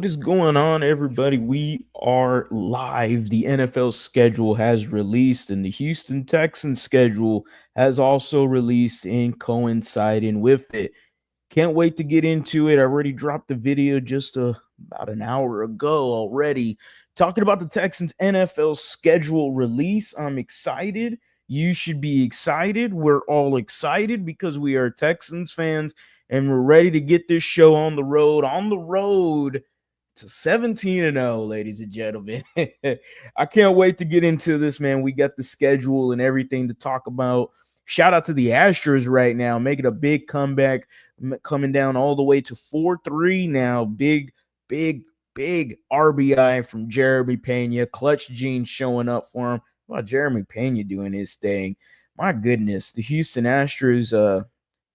What is going on, everybody? We are live. The NFL schedule has released, and the Houston Texans schedule has also released and coinciding with it. Can't wait to get into it. I already dropped the video just about an hour ago already, talking about the Texans NFL schedule release. I'm excited. You should be excited. We're all excited because we are Texans fans and we're ready to get this show on the road. On the road to 17-0, ladies and gentlemen. I can't wait to get into this, man. We got the schedule and everything to talk about. Shout out to the Astros right now, making a big comeback, coming down all the way to 4-3 now. Big RBI from Jeremy Pena. Clutch Gene showing up for him. Well, Jeremy Pena doing his thing. My goodness, the Houston Astros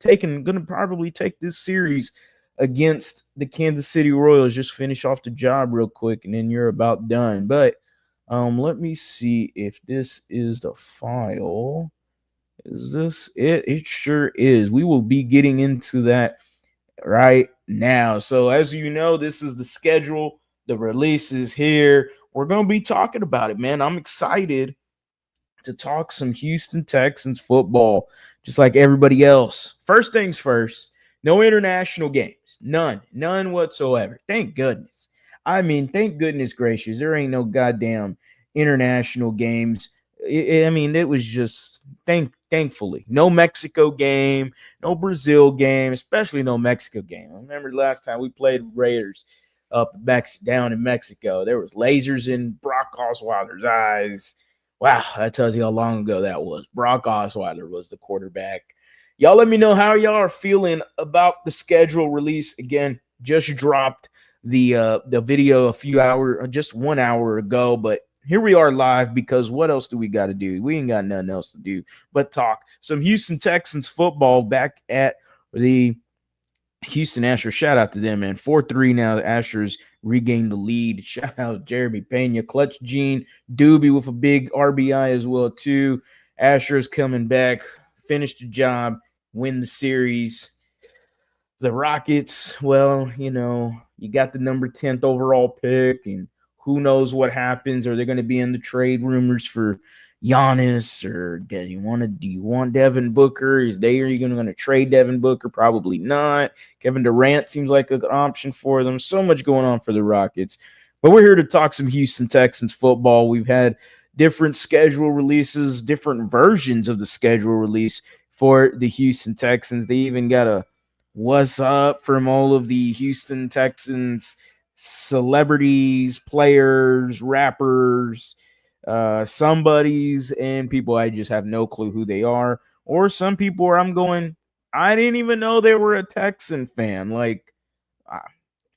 gonna probably take this series against the Kansas City Royals. Just finish off the job real quick, and then you're about done. But let me see if this is the file. Is this it? It sure is. We will be getting into that right now. So as you know, this is the schedule. The release is here. We're going to be talking about it, man. I'm excited to talk some Houston Texans football, just like everybody else. First things first, no international games. None whatsoever. Thank goodness. I mean, thank goodness gracious. There ain't no goddamn international games. It was just thankfully no Mexico game, no Brazil game, especially no Mexico game. I remember last time we played Raiders down in Mexico. There was lasers in Brock Osweiler's eyes. Wow, that tells you how long ago that was. Brock Osweiler was the quarterback. Y'all let me know how y'all are feeling about the schedule release. Again, just dropped the video just 1 hour ago, but here we are live because what else do we got to do? We ain't got nothing else to do but talk some Houston Texans football back at the Houston Astros. Shout out to them, man. 4-3 now. The Astros regained the lead. Shout out Jeremy Pena, Clutch Gene, Doobie with a big RBI as well, too. Astros coming back, finish the job, win the series. The Rockets, well, you got the number 10th overall pick, and who knows what happens? Are they going to be in the trade rumors for Giannis, or do you want Devin Booker? Are you going to trade Devin Booker? Probably not. Kevin Durant seems like a good option for them. So much going on for the Rockets. But we're here to talk some Houston Texans football. We've had different schedule releases, different versions of the schedule release for the Houston Texans. They even got a what's up from all of the Houston Texans celebrities, players, rappers, somebodies, and people I just have no clue who they are. Or some people where I'm going, I didn't even know they were a Texan fan. Like,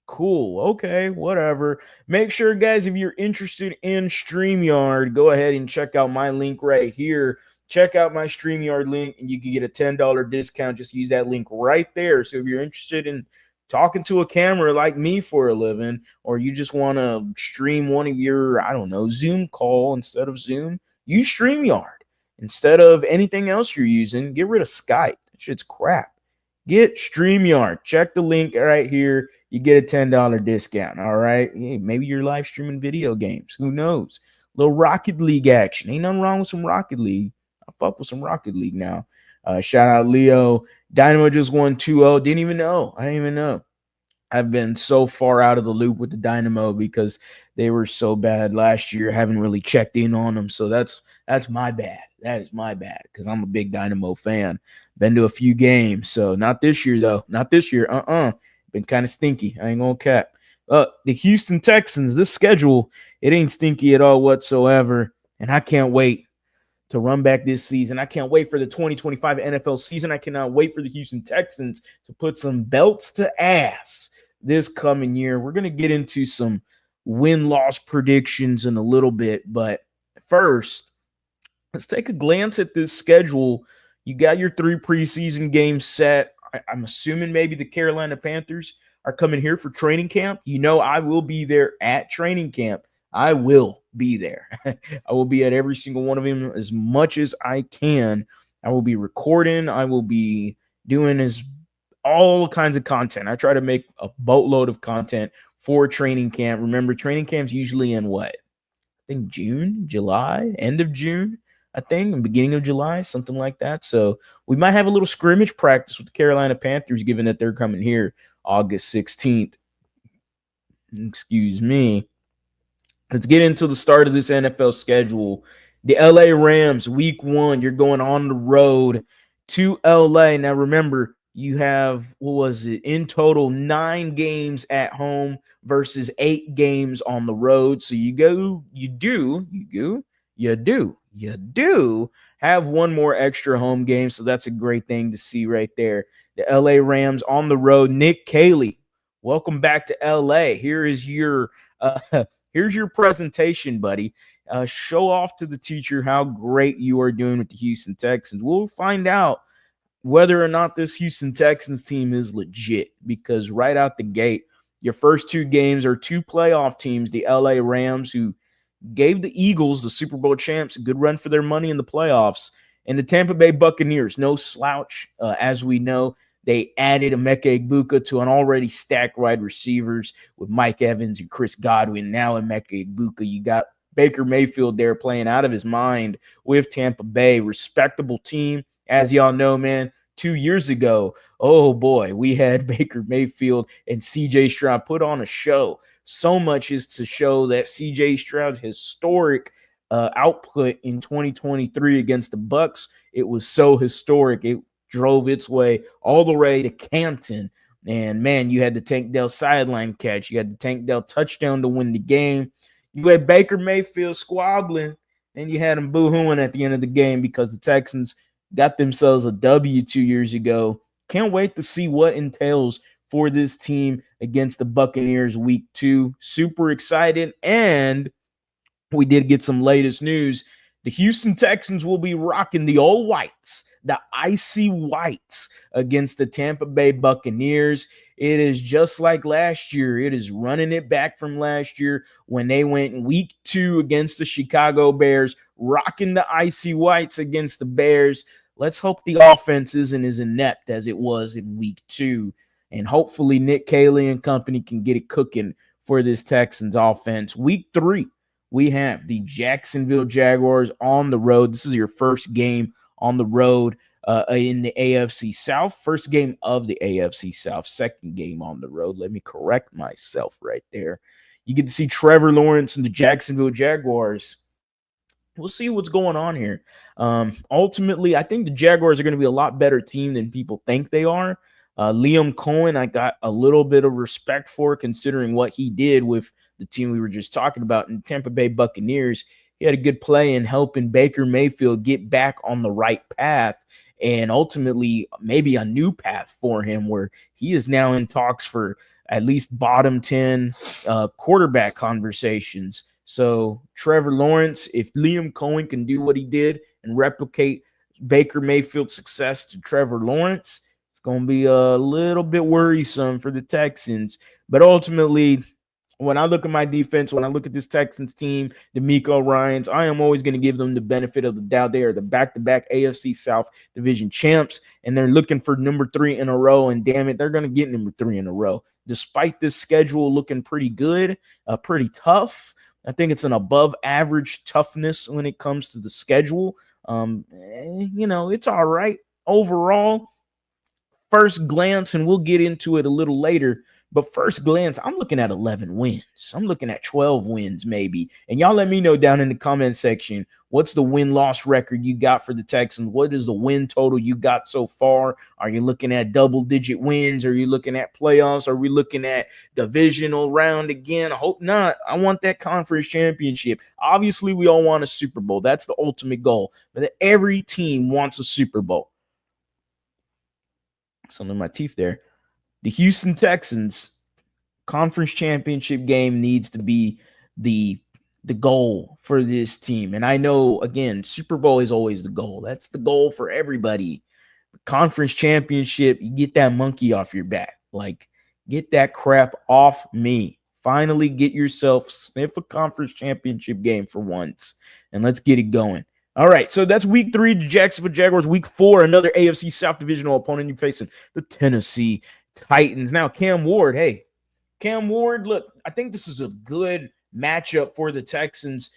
cool. Okay, whatever. Make sure, guys, if you're interested in StreamYard, go ahead and check out my link right here. Check out my StreamYard link, and you can get a $10 discount. Just use that link right there. So if you're interested in talking to a camera like me for a living, or you just want to stream one of your, Zoom call instead of Zoom, use StreamYard. Instead of anything else you're using, get rid of Skype. That shit's crap. Get StreamYard. Check the link right here. You get a $10 discount, all right? Hey, maybe you're live streaming video games. Who knows? Little Rocket League action. Ain't nothing wrong with some Rocket League. I fuck with some Rocket League now. Shout out Leo. Dynamo just won 2-0. Didn't even know. I didn't even know. I've been so far out of the loop with the Dynamo because they were so bad last year. Haven't really checked in on them. So that's my bad. That is my bad because I'm a big Dynamo fan. Been to a few games. So not this year, though. Not this year. Been kind of stinky. I ain't going to cap. The Houston Texans, this schedule, it ain't stinky at all whatsoever. And I can't wait to run back this season. I can't wait for the 2025 NFL season. I cannot wait for the Houston Texans to put some belts to ass this coming year. We're going to get into some win-loss predictions in a little bit, but first, let's take a glance at this schedule. You got your 3 preseason games set. I'm assuming maybe the Carolina Panthers are coming here for training camp. I will be there at training camp. I will be there. I will be at every single one of them as much as I can. I will be recording. I will be doing all kinds of content. I try to make a boatload of content for training camp. Remember, training camp's usually in what? I think June, July, end of June, I think, and beginning of July, something like that. So we might have a little scrimmage practice with the Carolina Panthers, given that they're coming here August 16th. Excuse me. Let's get into the start of this NFL schedule. The LA Rams, week 1, you're going on the road to LA. Now, remember, you have, what was it, in total 9 games at home versus 8 games on the road. So you do have one more extra home game. So that's a great thing to see right there. The LA Rams on the road. Nick Caley, welcome back to LA. Here's your presentation, buddy. Show off to the teacher how great you are doing with the Houston Texans. We'll find out whether or not this Houston Texans team is legit, because right out the gate, your first 2 games are 2 playoff teams, the LA Rams, who gave the Eagles, the Super Bowl champs, a good run for their money in the playoffs, and the Tampa Bay Buccaneers, no slouch. As we know, they added Emeka Egbuka to an already stacked wide receivers with Mike Evans and Chris Godwin. Now Emeka Egbuka, you got Baker Mayfield there playing out of his mind with Tampa Bay. Respectable team. As y'all know, man, 2 years ago, oh boy, we had Baker Mayfield and C.J. Stroud put on a show. So much is to show that C.J. Stroud's historic output in 2023 against the Bucs. It was so historic. It drove its way all the way to Canton. And, man, you had the Tank Dell sideline catch. You had the Tank Dell touchdown to win the game. You had Baker Mayfield squabbling, and you had him boo-hooing at the end of the game because the Texans got themselves a W 2 years ago. Can't wait to see what entails for this team against the Buccaneers week 2. Super excited. And we did get some latest news. The Houston Texans will be rocking the old whites, the icy whites, against the Tampa Bay Buccaneers. It is just like last year. It is running it back from last year when they went in week 2 against the Chicago Bears, rocking the icy whites against the Bears. Let's hope the offense isn't as inept as it was in week 2. And hopefully Nick Caley and company can get it cooking for this Texans offense. Week 3, we have the Jacksonville Jaguars on the road. This is your first game on the road in the AFC South. First game of the AFC South. Second game on the road. Let me correct myself right there. You get to see Trevor Lawrence and the Jacksonville Jaguars. We'll see what's going on here. Ultimately, I think the Jaguars are going to be a lot better team than people think they are. Liam Cohen, I got a little bit of respect for, considering what he did with the team we were just talking about in Tampa Bay Buccaneers. He had a good play in helping Baker Mayfield get back on the right path, and ultimately maybe a new path for him where he is now in talks for at least bottom 10 quarterback conversations. So Trevor Lawrence, if Liam Cohen can do what he did and replicate Baker Mayfield's success to Trevor Lawrence, it's going to be a little bit worrisome for the Texans. But ultimately, when I look at my defense, when I look at this Texans team, the D'Amico Ryans, I am always going to give them the benefit of the doubt. They are the back-to-back AFC South Division champs, and they're looking for number 3 in a row, and damn it, they're going to get number 3 in a row. Despite this schedule looking pretty good, pretty tough, I think it's an above-average toughness when it comes to the schedule. It's all right overall. First glance, and we'll get into it a little later, but first glance, I'm looking at 11 wins. I'm looking at 12 wins maybe. And y'all let me know down in the comment section, what's the win-loss record you got for the Texans? What is the win total you got so far? Are you looking at double-digit wins? Are you looking at playoffs? Are we looking at divisional round again? I hope not. I want that conference championship. Obviously, we all want a Super Bowl. That's the ultimate goal. But every team wants a Super Bowl. Something in my teeth there. The Houston Texans conference championship game needs to be the goal for this team. And I know, again, Super Bowl is always the goal. That's the goal for everybody. Conference championship, you get that monkey off your back. Like, get that crap off me. Finally get yourself, sniff a conference championship game for once. And let's get it going. All right, so that's week 3, the Jacksonville Jaguars. Week 4, another AFC South divisional opponent. You're facing the Tennessee Titans. Now, Cam Ward, hey, Cam Ward, look, I think this is a good matchup for the Texans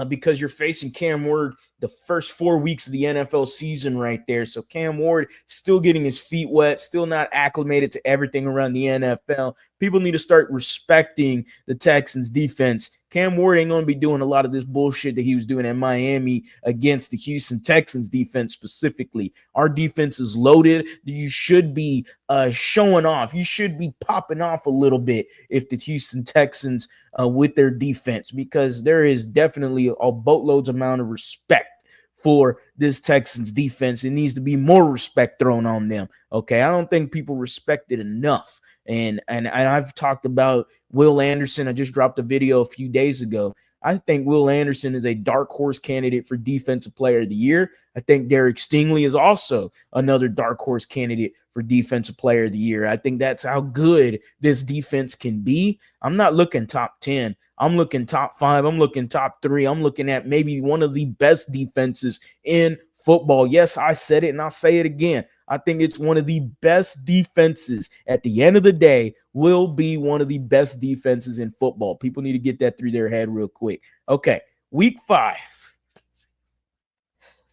because you're facing Cam Ward the first 4 weeks of the NFL season right there. So Cam Ward still getting his feet wet, still not acclimated to everything around the NFL. People need to start respecting the Texans defense. Cam Ward ain't going to be doing a lot of this bullshit that he was doing at Miami against the Houston Texans defense specifically. Our defense is loaded. You should be showing off. You should be popping off a little bit if the Houston Texans with their defense, because there is definitely a boatloads amount of respect for this Texans defense. It needs to be more respect thrown on them. Okay, I don't think people respect it enough. And I've talked about Will Anderson. I just dropped a video a few days ago. I think Will Anderson is a dark horse candidate for Defensive Player of the Year. I think Derek Stingley is also another dark horse candidate for Defensive Player of the Year. I think that's how good this defense can be. I'm not looking top 10. I'm looking top 5. I'm looking top 3. I'm looking at maybe one of the best defenses in football. Yes, I said it and I'll say it again. I think it's one of the best defenses. At the end of the day, will be one of the best defenses in football. People need to get that through their head real quick. Okay, week 5.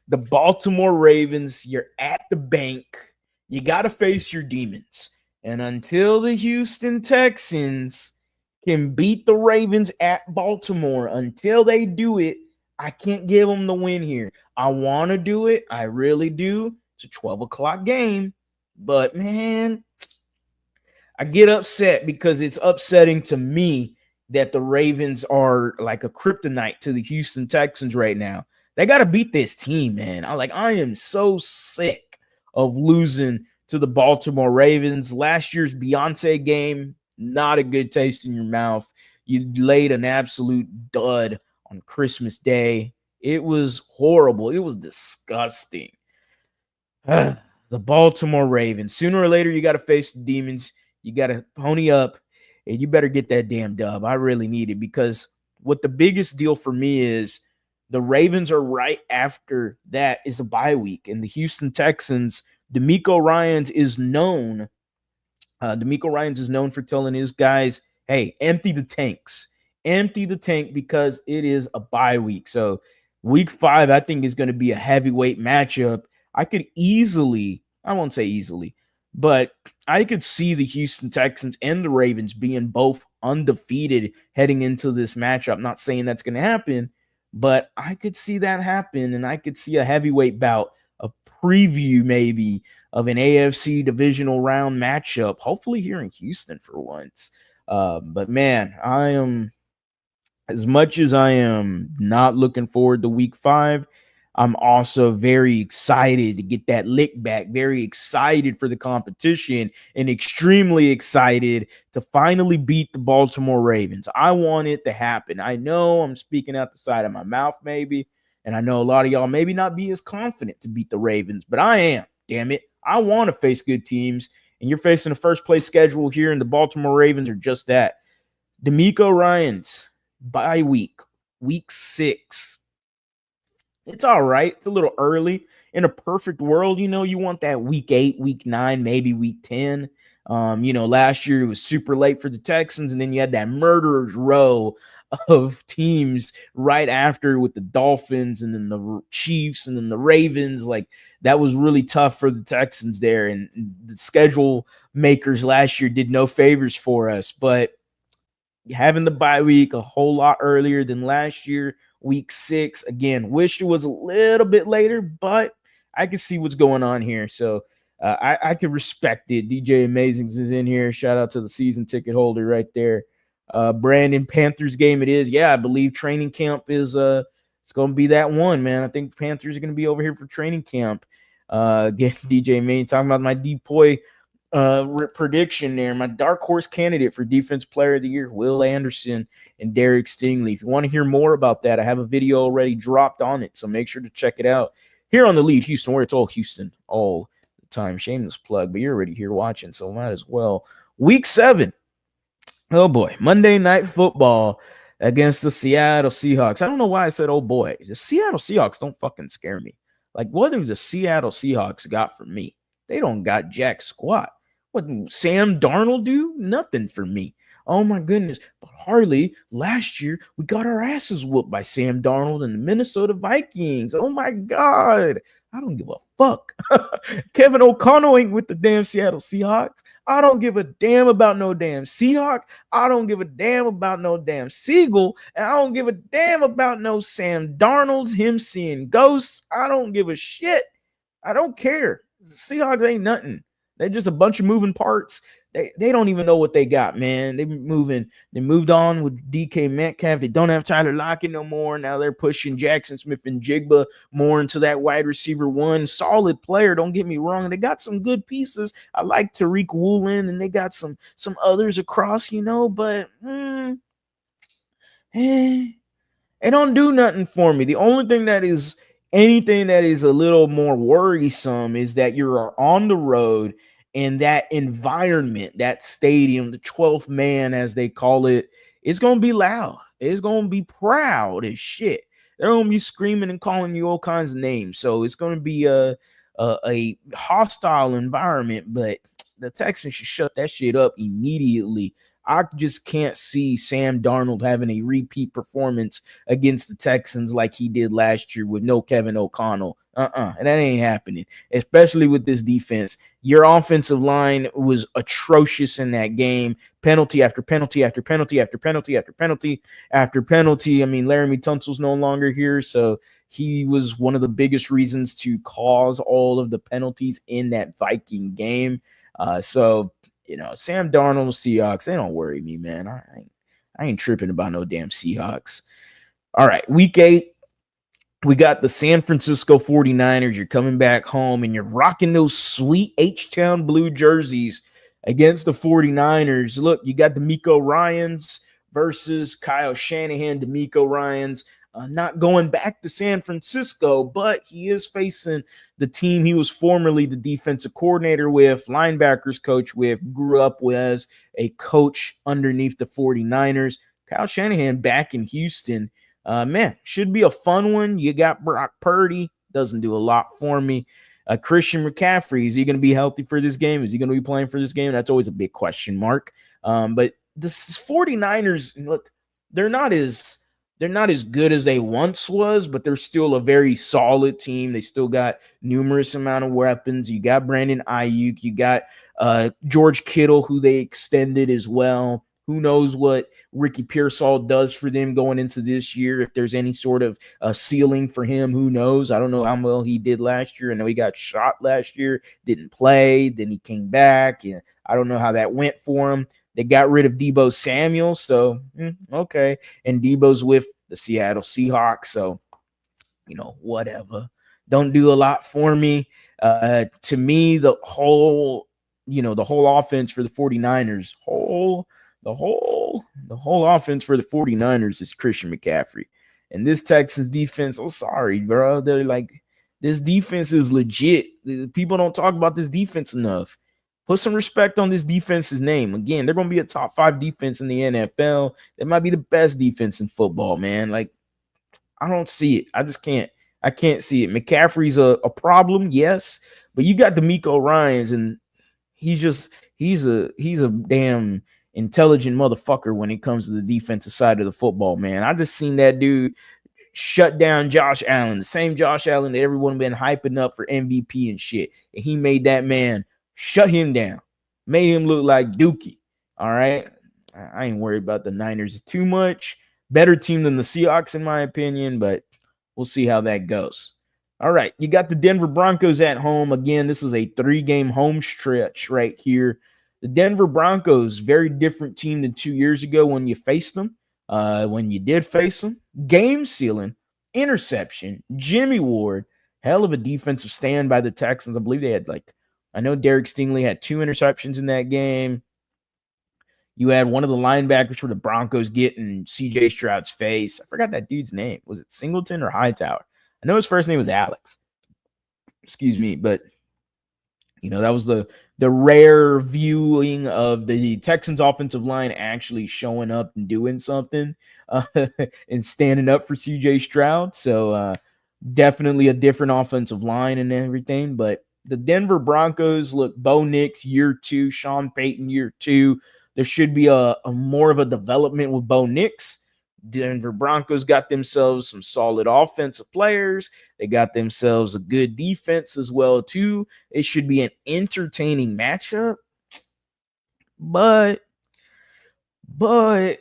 The Baltimore Ravens, you're at the bank. You got to face your demons. And until the Houston Texans can beat the Ravens at Baltimore, until they do it, I can't give them the win here. I want to do it. I really do. It's a 12 o'clock game. But, man, I get upset because it's upsetting to me that the Ravens are like a kryptonite to the Houston Texans right now. They got to beat this team, man. I am so sick of losing to the Baltimore Ravens. Last year's Beyonce game, not a good taste in your mouth. You laid an absolute dud on Christmas Day. It was horrible. It was disgusting. The Baltimore Ravens. Sooner or later, you got to face the demons. You got to pony up, and you better get that damn dub. I really need it, because what the biggest deal for me is the Ravens are right after that is a bye week, and the Houston Texans, DeMeco Ryans is known for telling his guys, hey, empty the tanks. Empty the tank, because it is a bye week. So week 5, I think, is going to be a heavyweight matchup. I won't say easily, but I could see the Houston Texans and the Ravens being both undefeated heading into this matchup. Not saying that's going to happen, but I could see that happen, and I could see a heavyweight bout, a preview maybe of an AFC divisional round matchup, hopefully here in Houston for once. But man, as much as I am not looking forward to week 5, I'm also very excited to get that lick back, very excited for the competition, and extremely excited to finally beat the Baltimore Ravens. I want it to happen. I know I'm speaking out the side of my mouth maybe, and I know a lot of y'all maybe not be as confident to beat the Ravens, but I am, damn it. I want to face good teams, and you're facing a first-place schedule here, and the Baltimore Ravens are just that. DeMeco Ryans, bye week, week 6. It's all right. It's a little early. In a perfect world, you want that week 8, week 9, maybe week 10. Last year it was super late for the Texans, and then you had that murderer's row of teams right after with the Dolphins and then the Chiefs and then the Ravens. Like, that was really tough for the Texans there, and the schedule makers last year did no favors for us. But having the bye week a whole lot earlier than last year, week 6, again, wish it was a little bit later, but I can see what's going on here. So I can respect it. DJ Amazings is in here. Shout out to the season ticket holder right there. Brandon, Panthers game it is. Yeah, I believe training camp is it's going to be that one, man. I think Panthers are going to be over here for training camp. Again, DJ Main talking about my DPOY prediction there. My dark horse candidate for Defensive Player of the Year, Will Anderson and Derek Stingley. If you want to hear more about that, I have a video already dropped on it, so make sure to check it out here on the Lead Houston, where it's all Houston all the time. Shameless plug, but you're already here watching, so might as well. Week 7. Oh boy, Monday Night Football against the Seattle Seahawks. I don't know why I said oh boy. The Seattle Seahawks don't fucking scare me. Like, what have the Seattle Seahawks got for me? They don't got jack squat. What did Sam Darnold do? Nothing for me. Oh my goodness. But Harley, last year we got our asses whooped by Sam Darnold and the Minnesota Vikings. Oh my God. I don't give a fuck. Kevin O'Connell ain't with the damn Seattle Seahawks. I don't give a damn about no damn Seahawk. I don't give a damn about no damn Siegel. And I don't give a damn about no Sam Darnold, him seeing ghosts. I don't give a shit. I don't care. Seahawks ain't nothing. They're just a bunch of moving parts. They don't even know what they got, man. They moved on with DK Metcalf. They don't have Tyler Lockett no more. Now they're pushing Jackson Smith and Jigba more into that wide receiver one. Solid player, don't get me wrong. They got some good pieces. I like Tariq Woolen, and they got some others across, but it don't do nothing for me. The only thing that is anything that is a little more worrisome is that you're on the road and that environment, that stadium, the 12th man, as they call it, it's going to be loud. It's going to be proud as shit. They're going to be screaming and calling you all kinds of names. So it's going to be a hostile environment, but the Texans should shut that shit up immediately. I just can't see Sam Darnold having a repeat performance against the Texans like he did last year with no Kevin O'Connell. And that ain't happening, especially with this defense. Your offensive line was atrocious in that game. Penalty after penalty after penalty after penalty after penalty after penalty. I mean, Laramie Tunsil's no longer here, so he was one of the biggest reasons to cause all of the penalties in that Viking game. Sam Darnold, Seahawks, they don't worry me, man. I ain't tripping about no damn Seahawks. All right, week 8, we got the San Francisco 49ers. You're coming back home, and you're rocking those sweet H-Town blue jerseys against the 49ers. Look, you got the D'Amico Ryans versus Kyle Shanahan. D'Amico Ryans not going back to San Francisco, but he is facing the team he was formerly the defensive coordinator with, linebackers coach with, grew up with as a coach underneath the 49ers. Kyle Shanahan back in Houston. Man, should be a fun one. You got Brock Purdy. Doesn't do a lot for me. Christian McCaffrey, is he going to be healthy for this game? Is he going to be playing for this game? That's always a big question mark. But this 49ers, look, they're not as good as they once was, but they're still a very solid team. They still got numerous amount of weapons. You got Brandon Ayuk. You got George Kittle, who they extended as well. Who knows what Ricky Pearsall does for them going into this year? If there's any sort of ceiling for him, who knows? I don't know how well he did last year. I know he got shot last year, didn't play, then he came back. And I don't know how that went for him. They got rid of Deebo Samuel, so okay. And Deebo's with the Seattle Seahawks, so whatever. Don't do a lot for me. To me, the whole offense for the 49ers, the whole offense for the 49ers is Christian McCaffrey. And this Texans defense, sorry, bro. They're like, this defense is legit. People don't talk about this defense enough. Put some respect on this defense's name. Again, they're going to be a top 5 defense in the NFL. They might be the best defense in football, man. Like, I don't see it. I just can't. I can't see it. McCaffrey's a problem, yes, but you got D'Amico Ryans, and he's a damn intelligent motherfucker when it comes to the defensive side of the football, man. I just seen that dude shut down Josh Allen, the same Josh Allen that everyone been hyping up for MVP and shit. And he made that man shut him down, made him look like Dookie. All right. I ain't worried about the Niners too much. Better team than the Seahawks, in my opinion, but we'll see how that goes. All right. You got the Denver Broncos at home. Again, this is a 3-game home stretch right here. The Denver Broncos, very different team than 2 years ago when you faced them. When you did face them, game sealing, interception, Jimmy Ward, hell of a defensive stand by the Texans. I believe they had I know Derek Stingley had 2 interceptions in that game. You had one of the linebackers for the Broncos get in CJ Stroud's face. I forgot that dude's name. Was it Singleton or Hightower? I know his first name was Alex. Excuse me, but that was the rare viewing of the Texans offensive line actually showing up and doing something and standing up for CJ Stroud. So definitely a different offensive line and everything. But the Denver Broncos, look, Bo Nix, year 2, Sean Payton, year 2. There should be a more of a development with Bo Nix. Denver Broncos got themselves some solid offensive players. They got themselves a good defense as well too. It should be an entertaining matchup. But but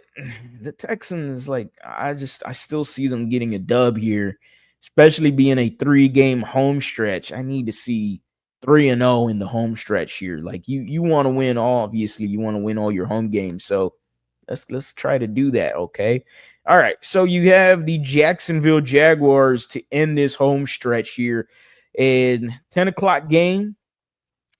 the Texans, like, I still see them getting a dub here, especially being a 3-game home stretch. I need to see 3-0 in the home stretch here. Like, you want to win obviously you want to win all your home games. So let's try to do that, okay? All right. So you have the Jacksonville Jaguars to end this home stretch here. In 10 o'clock game,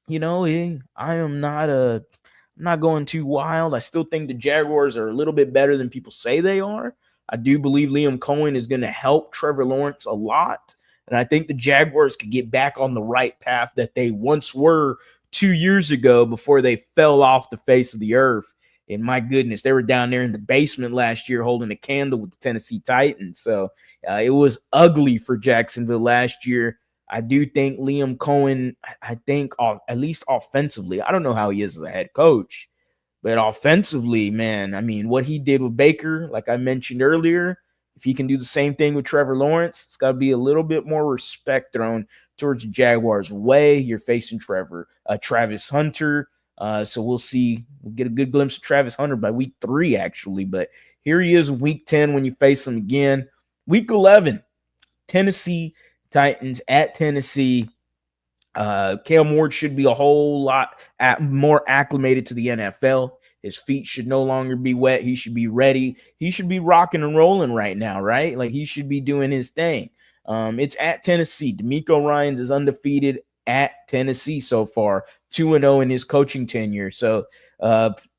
I am not going too wild. I still think the Jaguars are a little bit better than people say they are. I do believe Liam Cohen is going to help Trevor Lawrence a lot. And I think the Jaguars could get back on the right path that they once were 2 years ago before they fell off the face of the earth. And my goodness, they were down there in the basement last year holding a candle with the Tennessee Titans. So it was ugly for Jacksonville last year. I do think Liam Cohen, I think at least offensively, I don't know how he is as a head coach, but offensively, man, I mean, what he did with Baker, like I mentioned earlier, if he can do the same thing with Trevor Lawrence, it's got to be a little bit more respect thrown towards the Jaguars' way. You're facing Travis Hunter. So we'll see. We'll get a good glimpse of Travis Hunter by week 3, actually. But here he is in week 10 when you face him again. Week 11, Tennessee Titans at Tennessee. Cam Ward should be a whole lot more acclimated to the NFL. His feet should no longer be wet. He should be ready. He should be rocking and rolling right now, right? Like, he should be doing his thing. It's at Tennessee. DeMeco Ryans is undefeated at Tennessee so far, 2-0 in his coaching tenure. So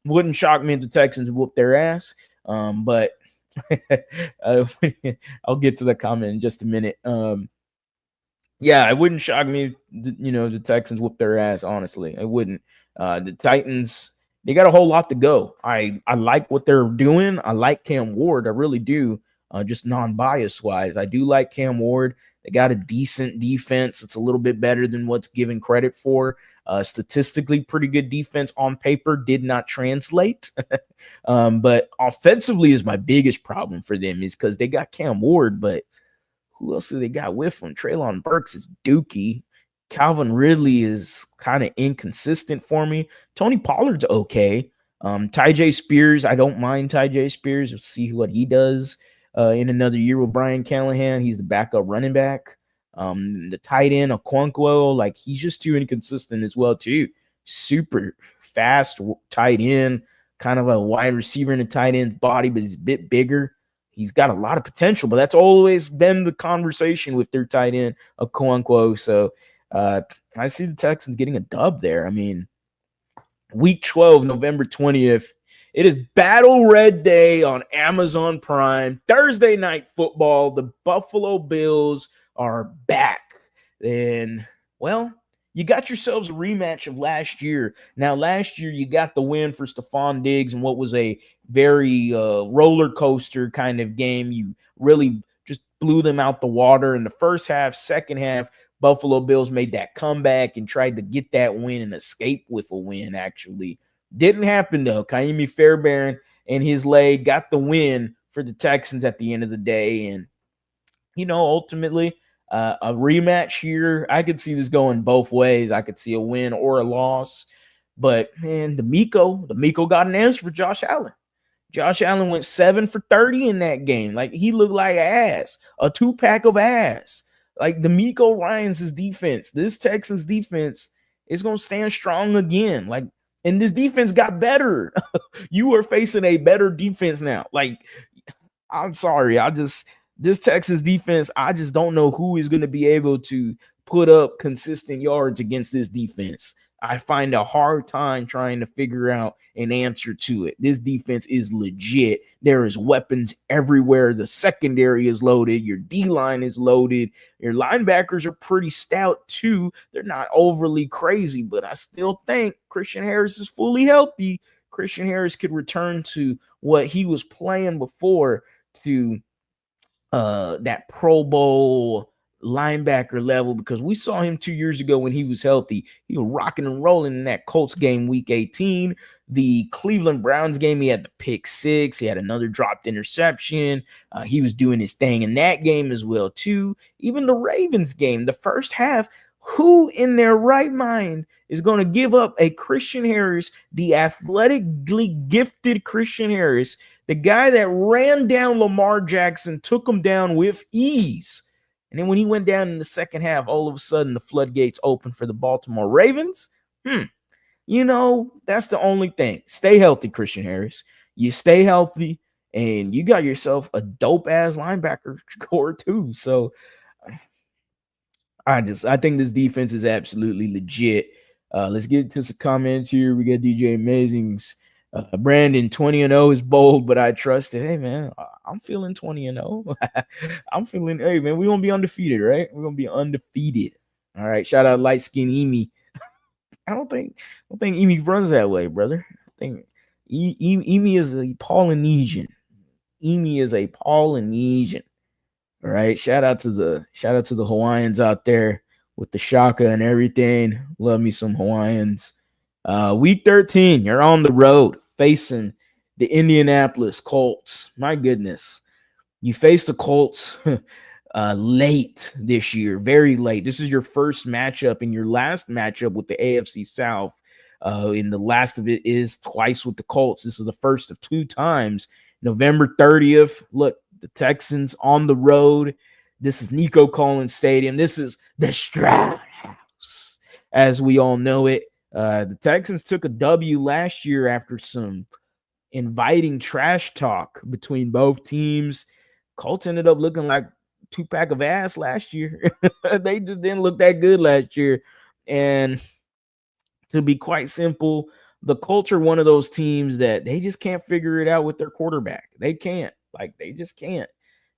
wouldn't shock me if the Texans whoop their ass. But I'll get to the comment in just a minute. Yeah, it wouldn't shock me, the Texans whoop their ass, honestly. It wouldn't. The Titans, they got a whole lot to go. I like what they're doing. I like Cam Ward. I really do. Just non-bias wise. I do like Cam Ward. They got a decent defense. It's a little bit better than what's given credit for. Statistically, pretty good defense on paper did not translate. But offensively is my biggest problem for them, is because they got Cam Ward, but who else do they got with them? Treylon Burks is dookie. Calvin Ridley is kind of inconsistent for me. Tony Pollard's okay. Tyjae Spears, I don't mind Tyjae Spears. We'll see what he does in another year with Brian Callahan. He's the backup running back. The tight end, Okonkwo, like, he's just too inconsistent as well, too. Super fast tight end, kind of a wide receiver in a tight end's body, but he's a bit bigger. He's got a lot of potential, but that's always been the conversation with their tight end, Okonkwo. So I see the Texans getting a dub there. I mean, week 12, November 20th, it is Battle Red Day on Amazon Prime. Thursday night football. The Buffalo Bills are back. And, well, you got yourselves a rematch of last year. Now, last year you got the win for Stephon Diggs in what was a very roller coaster kind of game. You really just blew them out the water in the first half. Second half, Buffalo Bills made that comeback and tried to get that win and escape with a win, actually. Didn't happen, though. Kaimi Fairbairn and his leg got the win for the Texans at the end of the day. And, ultimately, a rematch here, I could see this going both ways. I could see a win or a loss. But, man, DeMeco got an answer for Josh Allen. Josh Allen went 7 for 30 in that game. Like, he looked like ass, a 2-pack of ass. Like, DeMeco Ryans' defense, this Texans defense is going to stand strong again. Like, and this defense got better. You are facing a better defense now. Like, I'm sorry. This Texas defense, I just don't know who is going to be able to put up consistent yards against this defense. I find a hard time trying to figure out an answer to it. This defense is legit. There is weapons everywhere. The secondary is loaded. Your D-line is loaded. Your linebackers are pretty stout too. They're not overly crazy, but I still think Christian Harris is fully healthy. Christian Harris could return to what he was playing before, to that Pro Bowl linebacker level, because we saw him 2 years ago when he was healthy. He was rocking and rolling in that Colts game week 18. The Cleveland Browns game, he had the pick six. He had another dropped interception. He was doing his thing in that game as well, too. Even the Ravens game, the first half, who in their right mind is going to give up a Christian Harris, the athletically gifted Christian Harris, the guy that ran down Lamar Jackson, took him down with ease? And then when he went down in the second half, all of a sudden the floodgates open for the Baltimore Ravens. That's the only thing. Stay healthy, Christian Harris. You stay healthy, and you got yourself a dope-ass linebacker core too. So I think this defense is absolutely legit. Let's get to some comments here. We got DJ Amazing's Brandon 20-0 is bold, but I trust it. Hey man, I'm feeling 20-0. I'm feeling, hey man, we're gonna be undefeated, right? We're gonna be undefeated. All right. Shout out light skin Emi. I don't think Emi runs that way, brother. I think Emi is a Polynesian. Emi is a Polynesian. All right. Shout out to the Hawaiians out there with the shaka and everything. Love me some Hawaiians. Week 13, you're on the road facing the Indianapolis Colts. My goodness. You faced the Colts late this year, very late. This is your first matchup and your last matchup with the AFC South. And the last of it is twice with the Colts. This is the first of two times. November 30th. Look, the Texans on the road. This is Nico Collins Stadium. This is the Stroud House, as we all know it. The Texans took a W last year after some inviting trash talk between both teams. Colts ended up looking like two-pack of ass last year. They just didn't look that good last year. And to be quite simple, the Colts are one of those teams that they just can't figure it out with their quarterback. They can't. They just can't.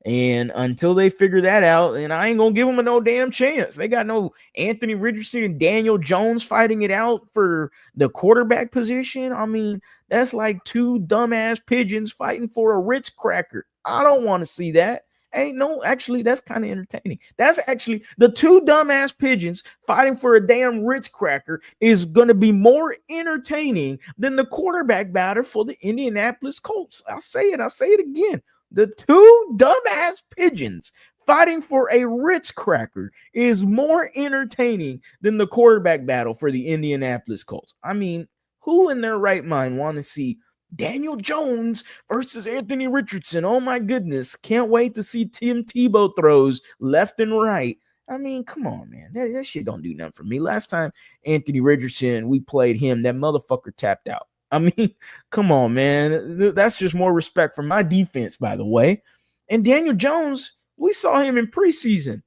And until they figure that out, and I ain't going to give them a no damn chance. They got no Anthony Richardson and Daniel Jones fighting it out for the quarterback position. I mean, that's like two dumbass pigeons fighting for a Ritz cracker. I don't want to see that. Actually, that's kind of entertaining. That's actually the two dumbass pigeons fighting for a damn Ritz cracker is going to be more entertaining than the quarterback battle for the Indianapolis Colts. I'll say it again. The two dumbass pigeons fighting for a Ritz cracker is more entertaining than the quarterback battle for the Indianapolis Colts. I mean, who in their right mind want to see Daniel Jones versus Anthony Richardson? Oh my goodness. Can't wait to see Tim Tebow throws left and right. I mean, come on, man. That shit don't do nothing for me. Last time Anthony Richardson, we played him, that motherfucker tapped out. I mean, come on, man. That's just more respect for my defense, by the way. And Daniel Jones, we saw him in preseason.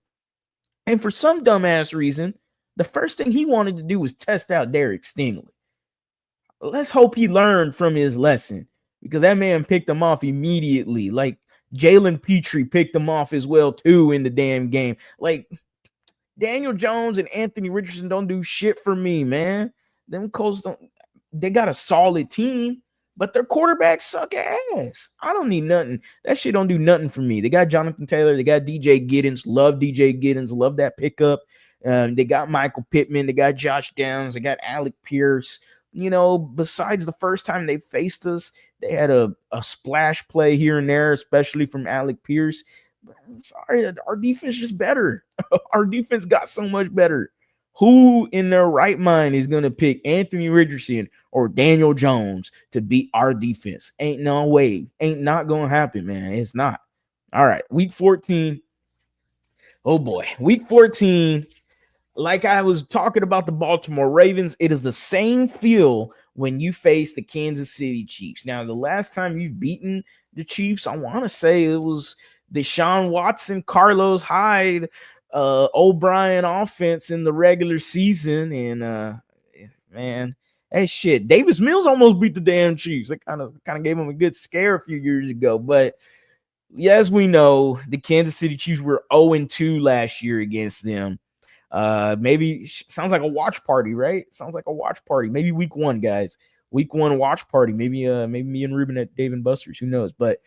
And for some dumbass reason, the first thing he wanted to do was test out Derek Stingley. Let's hope he learned from his lesson, because that man picked him off immediately. Like Jalen Petrie picked him off as well, too, in the damn game. Like, Daniel Jones and Anthony Richardson don't do shit for me, man. Them Colts don't. They got a solid team, but their quarterbacks suck ass. I don't need nothing. That shit don't do nothing for me. They got Jonathan Taylor. They got DJ Giddens. Love DJ Giddens. Love that pickup. They got Michael Pittman. They got Josh Downs. They got Alec Pierce. Besides the first time they faced us, they had a splash play here and there, especially from Alec Pierce. But I'm sorry, our defense is better. Our defense got so much better. Who in their right mind is going to pick Anthony Richardson or Daniel Jones to beat our defense? Ain't no way. Ain't not going to happen, man. It's not. All right. Week 14. Oh, boy. Week 14. Like I was talking about the Baltimore Ravens, it is the same feel when you face the Kansas City Chiefs. Now, the last time you've beaten the Chiefs, I want to say it was Deshaun Watson, Carlos Hyde, O'Brien offense in the regular season. And man, hey, shit, Davis Mills almost beat the damn Chiefs. It kind of gave him a good scare a few years ago. But yeah, as we know, the Kansas City Chiefs were 0-2 last year against them. Maybe sounds like a watch party, right? Sounds like a watch party. Maybe week 1, guys. Week 1 watch party. Maybe me and Ruben at Dave and Buster's. Who knows? But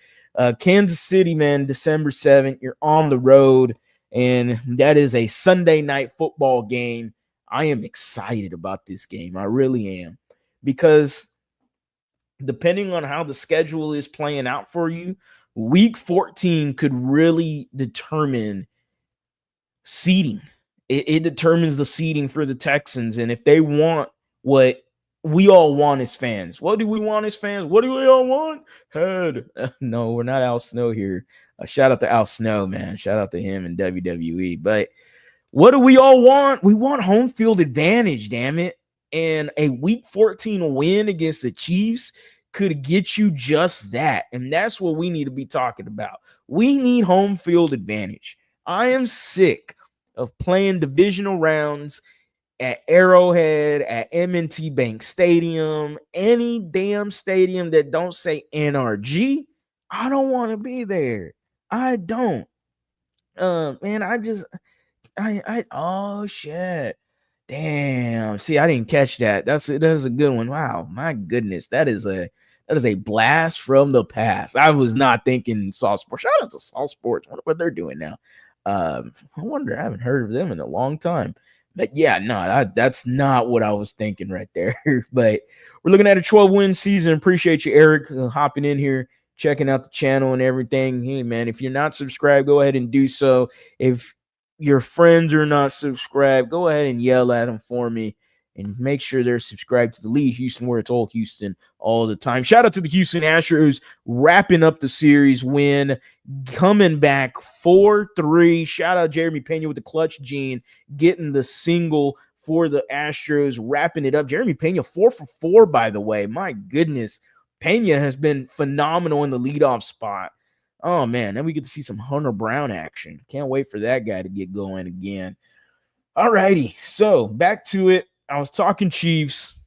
Kansas City, man, December 7th. You're on the road. and that is a Sunday night football game. I am excited about this game. I really am, because depending on how the schedule is playing out for you, week 14 could really determine seeding. It determines the seeding for the Texans. And if they want what we all want as fans, what do we want as fans? What do we all want? Head. No, we're not Al Snow here. Shout out to Al Snow, man. Shout out to him in WWE. But what do we all want? We want home field advantage, damn it. And a week 14 win against the Chiefs could get you just that. And that's what we need to be talking about. We need home field advantage. I am sick of playing divisional rounds at Arrowhead, at M&T Bank Stadium, any damn stadium that don't say NRG. I don't want to be there. I don't. Man, oh shit. Damn. See, I didn't catch that. That's a good one. Wow, my goodness. That is a blast from the past. I was not thinking Salt Sports. Shout out to Salt Sports. I wonder what they're doing now. I wonder, I haven't heard of them in a long time. But yeah, no, that's not what I was thinking right there. But we're looking at a 12-win season. Appreciate you, Eric, hopping in here, checking out the channel and everything. Hey, man, if you're not subscribed, go ahead and do so. If your friends are not subscribed, go ahead and yell at them for me and make sure they're subscribed to the Lead Houston, where it's all Houston all the time. Shout out to the Houston Astros wrapping up the series win, coming back 4-3. Shout out Jeremy Pena with the clutch gene, getting the single for the Astros, wrapping it up. Jeremy Pena 4 for 4, by the way. My goodness. Pena has been phenomenal in the leadoff spot. Oh, man, then we get to see some Hunter Brown action. Can't wait for that guy to get going again. All righty, so back to it. I was talking Chiefs.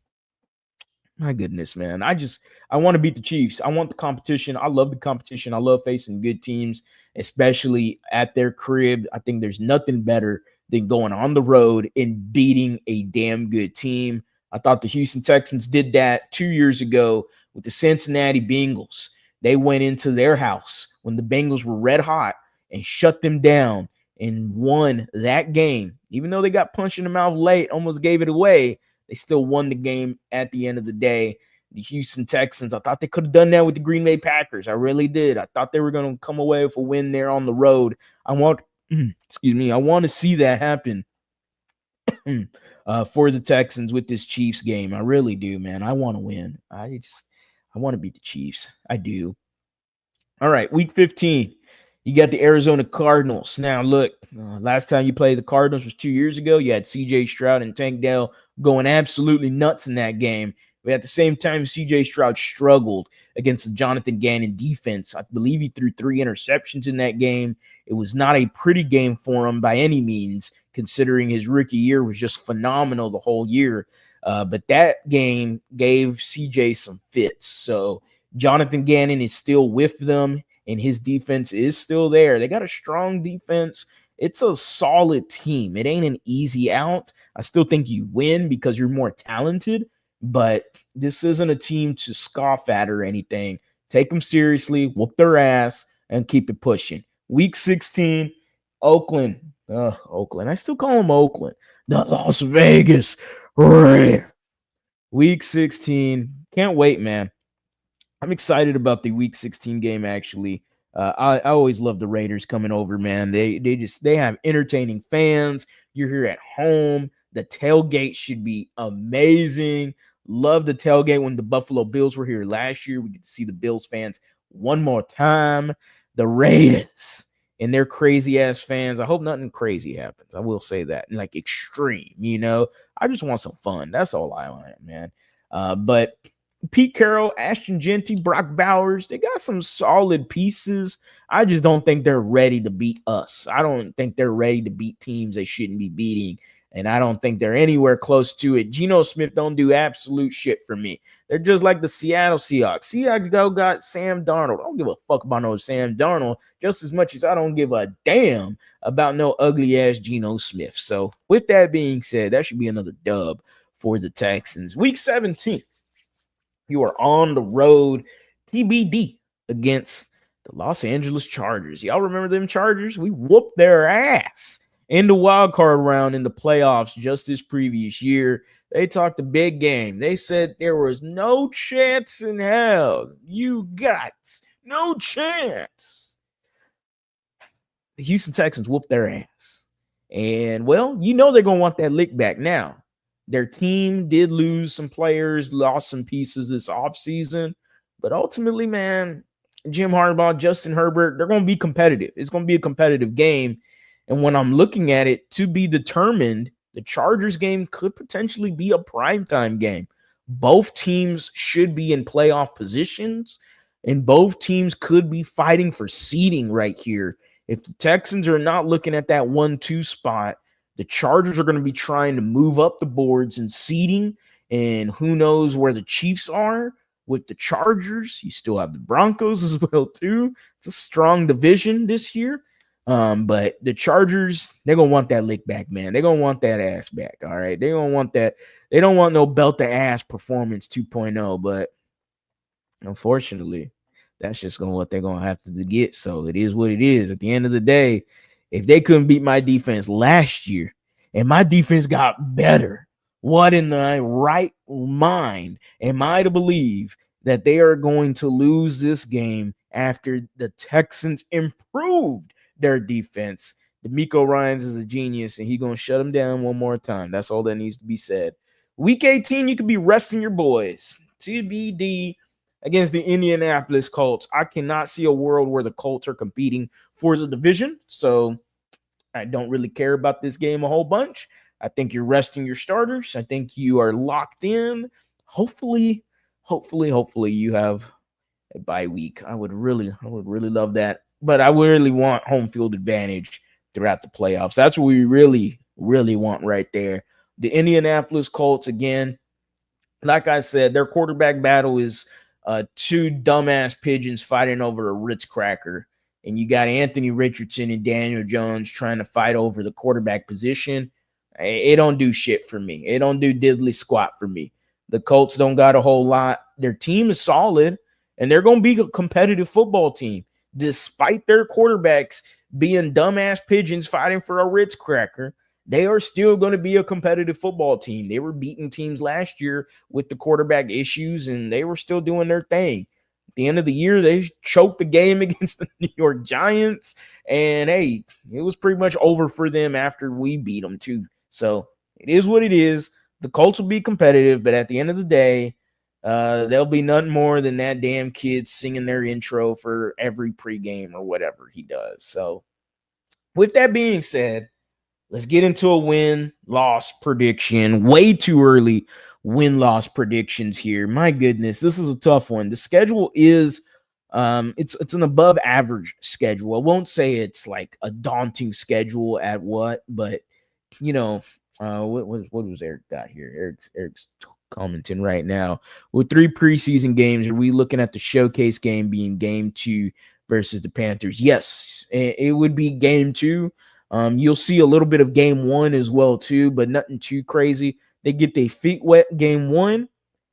My goodness, man. I want to beat the Chiefs. I want the competition. I love the competition. I love facing good teams, especially at their crib. I think there's nothing better than going on the road and beating a damn good team. I thought the Houston Texans did that 2 years ago with the Cincinnati Bengals. They went into their house when the Bengals were red hot and shut them down and won that game. Even though they got punched in the mouth late, almost gave it away, they still won the game at the end of the day. The Houston Texans, I thought they could have done that with the Green Bay Packers. I really did. I thought they were going to come away with a win there on the road. I want to see that happen for the Texans with this Chiefs game. I really do, man. I want to win. I want to beat the Chiefs. I do. All right, week 15. You got the Arizona Cardinals. Now, look, last time you played the Cardinals was 2 years ago. You had C.J. Stroud and Tank Dell going absolutely nuts in that game. But at the same time, C.J. Stroud struggled against the Jonathan Gannon defense. I believe he threw 3 interceptions in that game. It was not a pretty game for him by any means, considering his rookie year was just phenomenal the whole year. But that game gave C.J. some fits. So Jonathan Gannon is still with them, and his defense is still there. They got a strong defense. It's a solid team. It ain't an easy out. I still think you win because you're more talented, but this isn't a team to scoff at or anything. Take them seriously, whoop their ass, and keep it pushing. Week 16, Oakland. Oakland. I still call them Oakland. The Las Vegas Raiders. Week 16. Can't wait, man. I'm excited about the Week 16 game, actually. I always love the Raiders coming over, man. They have entertaining fans. You're here at home. The tailgate should be amazing. Love the tailgate when the Buffalo Bills were here last year. We get to see the Bills fans one more time. The Raiders and their crazy-ass fans. I hope nothing crazy happens. I will say that. Like extreme, you know. I just want some fun. That's all I want, man. But Pete Carroll, Ashton Genty, Brock Bowers, they got some solid pieces. I just don't think they're ready to beat us. I don't think they're ready to beat teams they shouldn't be beating, and I don't think they're anywhere close to it. Geno Smith don't do absolute shit for me. They're just like the Seattle Seahawks. Seahawks got Sam Darnold. I don't give a fuck about no Sam Darnold just as much as I don't give a damn about no ugly-ass Geno Smith. So with that being said, that should be another dub for the Texans. Week 17. You are on the road, TBD, against The Los Angeles Chargers. Y'all remember them Chargers? We whooped their ass in the wild card round in the playoffs just this previous year. They talked a big game. They said there was no chance in hell. You got no chance. The Houston Texans whooped their ass. And, well, you know they're going to want that lick back now. Their team did lose some players, lost some pieces this offseason. But ultimately, man, Jim Harbaugh, Justin Herbert, they're going to be competitive. It's going to be a competitive game. And when I'm looking at it, to be determined, the Chargers game could potentially be a primetime game. Both teams should be in playoff positions, and both teams could be fighting for seeding right here. If the Texans are not looking at that 1-2 spot, the Chargers are going to be trying to move up the boards and seeding, and who knows where the Chiefs are with the Chargers. You still have the Broncos as well, too. It's a strong division this year. But the Chargers, they're going to want that lick back, man. They're going to want that ass back, all right? They're going to want that. They don't want no belt-to-ass performance 2.0, but unfortunately, that's just what they're going to have to get. So it is what it is. At the end of the day, if they couldn't beat my defense last year and my defense got better, what in the right mind am I to believe that they are going to lose this game after the Texans improved their defense? DeMeco Ryans is a genius, and he's going to shut them down one more time. That's all that needs to be said. Week 18, you could be resting your boys. TBD against the Indianapolis Colts. I cannot see a world where the Colts are competing for the division, so I don't really care about this game a whole bunch. I think you're resting your starters. I think you are locked in. Hopefully you have a bye week. I would really love that. But I really want home field advantage throughout the playoffs. That's what we really want right there. The Indianapolis Colts, again, like I said, their quarterback battle is two dumbass pigeons fighting over a Ritz cracker. And you got Anthony Richardson and Daniel Jones trying to fight over the quarterback position. It don't do shit for me. It don't do diddly squat for me. The Colts don't got a whole lot. Their team is solid, and they're going to be a competitive football team. Despite their quarterbacks being dumbass pigeons fighting for a Ritz cracker, they are still going to be a competitive football team. They were beating teams last year with the quarterback issues, and they were still doing their thing. At the end of the year, they choked the game against the New York Giants, and hey, it was pretty much over for them after we beat them too. So it is what it is. The Colts will be competitive, but at the end of the day, there'll be nothing more than that damn kid singing their intro for every pregame or whatever he does. So with that being said, let's get into a win-loss prediction. Way too early win-loss predictions here. My goodness, this is a tough one. The schedule is it's an above average schedule. I won't say it's like a daunting schedule at what, but you know, what was Eric got here? Eric's commenting right now. With 3 preseason games, are we looking at the showcase game being game 2 versus the Panthers? Yes, it would be game 2. You'll see a little bit of game 1 as well too, but nothing too crazy. They get their feet wet game 1.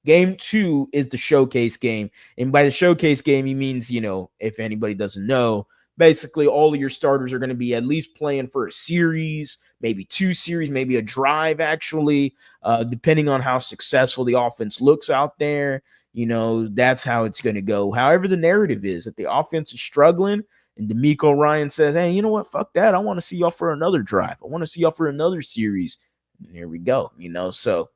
Game 2 is the showcase game. And by the showcase game, he means, if anybody doesn't know, basically all of your starters are going to be at least playing for a series, maybe 2 series, maybe a drive actually, depending on how successful the offense looks out there. That's how it's going to go. However, the narrative is that the offense is struggling, and DeMeco Ryan says, hey, you know what? Fuck that. I want to see y'all for another drive. I want to see y'all for another series. And there we go, so.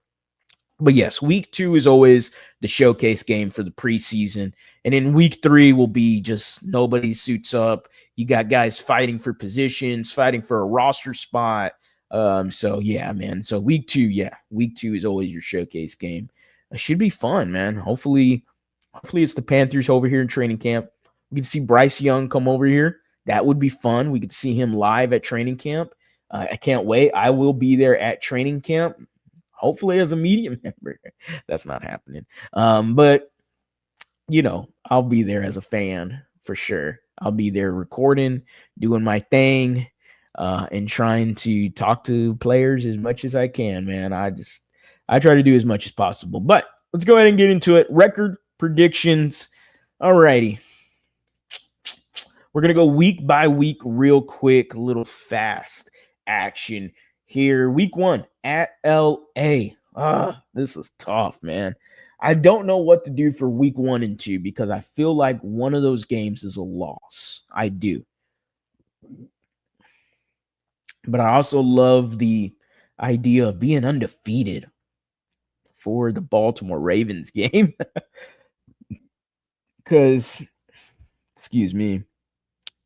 But yes, week 2 is always the showcase game for the preseason. And then week 3 will be just nobody suits up. You got guys fighting for positions, fighting for a roster spot. So yeah, man. So week 2 is always your showcase game. It should be fun, man. Hopefully it's the Panthers over here in training camp. We can see Bryce Young come over here. That would be fun. We could see him live at training camp. I can't wait. I will be there at training camp. Hopefully as a media member. That's not happening. But, I'll be there as a fan for sure. I'll be there recording, doing my thing, and trying to talk to players as much as I can, man. I try to do as much as possible. But let's go ahead and get into it. Record predictions. All righty. We're going to go week by week real quick, a little fast action here. Week 1 at LA. This is tough, man. I don't know what to do for week 1 and 2 because I feel like one of those games is a loss. I do. But I also love the idea of being undefeated for the Baltimore Ravens game because, excuse me,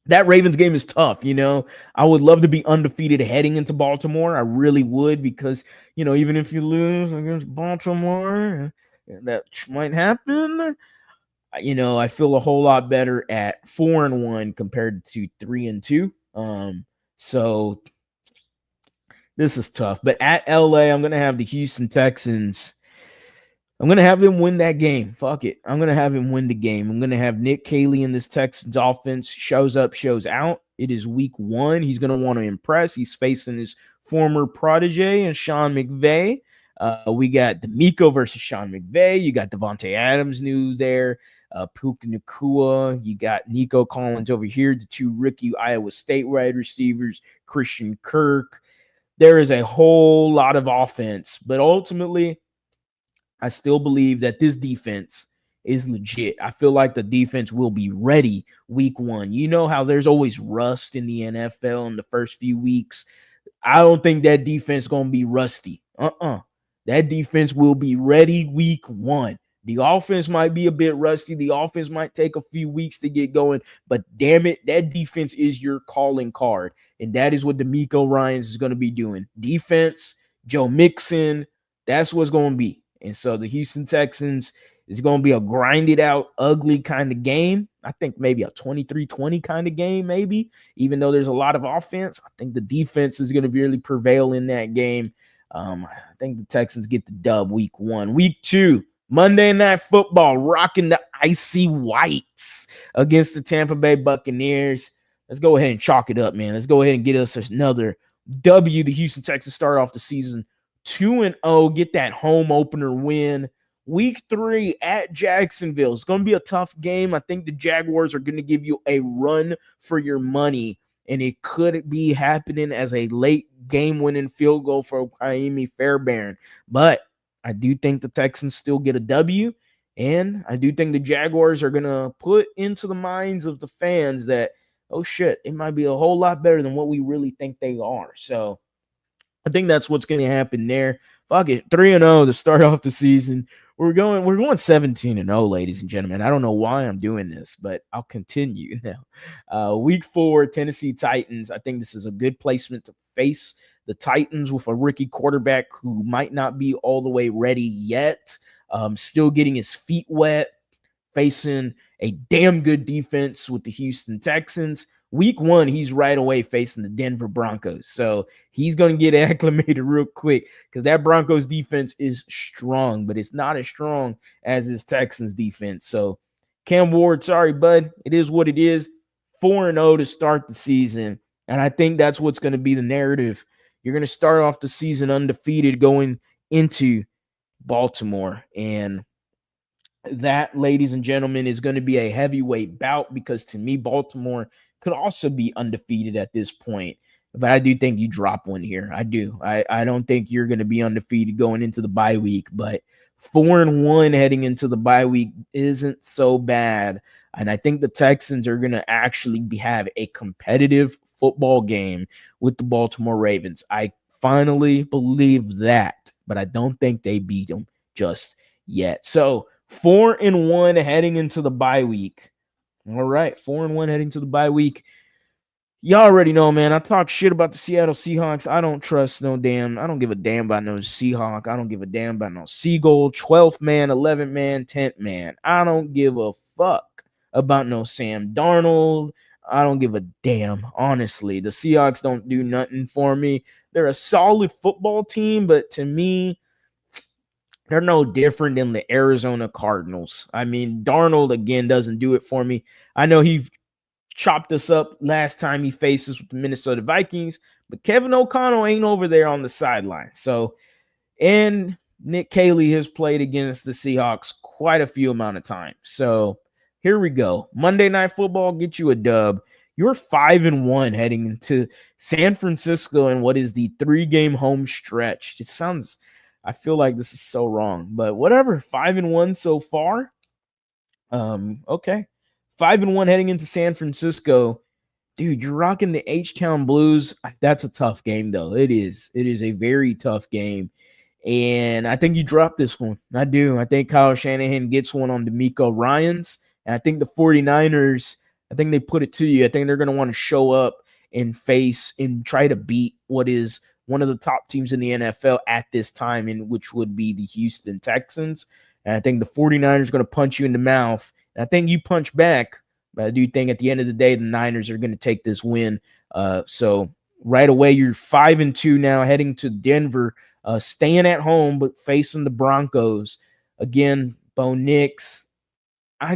that Ravens game is tough. I would love to be undefeated heading into Baltimore. I really would because, even if you lose against Baltimore, that might happen. I feel a whole lot better at 4-1 compared to 3-2. So this is tough. But at LA, I'm going to have the Houston Texans. I'm going to have them win that game. Fuck it. I'm going to have him win the game. I'm going to have Nick Caley in this Texans offense. Shows up, shows out. It is week 1. He's going to want to impress. He's facing his former protege and Sean McVay. We got D'Amico versus Sean McVay. You got Devontae Adams news there. Puka Nacua. You got Nico Collins over here. The 2 rookie Iowa State wide receivers, Christian Kirk. There is a whole lot of offense. But ultimately, I still believe that this defense is legit. I feel like the defense will be ready week 1. You know how there's always rust in the NFL in the first few weeks. I don't think that defense is going to be rusty. That defense will be ready week 1. The offense might be a bit rusty. The offense might take a few weeks to get going, but damn it, that defense is your calling card, and that is what D'Amico Ryans is going to be doing. Defense, Joe Mixon, that's what's going to be. And so the Houston Texans is going to be a grinded out, ugly kind of game. I think maybe a 23-20 kind of game, maybe, even though there's a lot of offense. I think the defense is going to really prevail in that game. I think the Texans get the dub week 1. Week 2, Monday Night Football, rocking the icy whites against the Tampa Bay Buccaneers. Let's go ahead and chalk it up, man. Let's go ahead and get us another W. The Houston Texans start off the season 2-0, get that home opener win. Week 3 at Jacksonville. It's going to be a tough game. I think the Jaguars are going to give you a run for your money, and it could be happening as a late game-winning field goal for Kaimi Fairbairn. But I do think the Texans still get a W, and I do think the Jaguars are going to put into the minds of the fans that, oh shit, it might be a whole lot better than what we really think they are. So I think that's what's going to happen there. Fuck it, 3-0 to start off the season. We're going 17-0, ladies and gentlemen. I don't know why I'm doing this, but I'll continue now. Week 4, Tennessee Titans. I think this is a good placement to face the Titans with a rookie quarterback who might not be all the way ready yet. Still getting his feet wet, facing a damn good defense with the Houston Texans. Week 1, he's right away facing the Denver Broncos. So he's going to get acclimated real quick because that Broncos defense is strong, but it's not as strong as his Texans defense. So Cam Ward, sorry, bud. It is what it is. 4-0 to start the season. And I think that's what's going to be the narrative. You're going to start off the season undefeated going into Baltimore. And that, ladies and gentlemen, is going to be a heavyweight bout because to me, Baltimore could also be undefeated at this point. But I do think you drop one here. I do. I don't think you're going to be undefeated going into the bye week, but 4-1 heading into the bye week isn't so bad. And I think the Texans are going to actually have a competitive football game with the Baltimore Ravens. I finally believe that, but I don't think they beat them just yet. So 4-1 heading into the bye week. All right, 4-1 heading to the bye week. Y'all already know, man. I talk shit about the Seattle Seahawks. I don't give a damn about no Seahawk. I don't give a damn about no Seagull, 12th man, 11th man, 10th man. I don't give a fuck about no Sam Darnold. I don't give a damn, honestly. The Seahawks don't do nothing for me. They're a solid football team, but to me, they're no different than the Arizona Cardinals. I mean, Darnold, again, doesn't do it for me. I know he chopped us up last time he faced us with the Minnesota Vikings, but Kevin O'Connell ain't over there on the sideline. So, and Nick Caley has played against the Seahawks quite a few amount of times. So, here we go. Monday Night Football, get you a dub. You're 5-1 heading into San Francisco in what is the 3-game home stretch. I feel like this is so wrong, but whatever. 5-1 so far. Okay. 5-1 heading into San Francisco. Dude, you're rocking the H-Town Blues. That's a tough game, though. It is. It is a very tough game. And I think you dropped this one. I do. I think Kyle Shanahan gets one on D'Amico Ryans. And I think the 49ers, I think they put it to you. I think they're going to want to show up and face and try to beat what is one of the top teams in the NFL at this time, in which would be the Houston Texans. And I think the 49ers are going to punch you in the mouth. And I think you punch back. But I do think at the end of the day, the Niners are going to take this win. So right away, you're 5-2 now, heading to Denver, staying at home, but facing the Broncos. Again, Bo Nix. I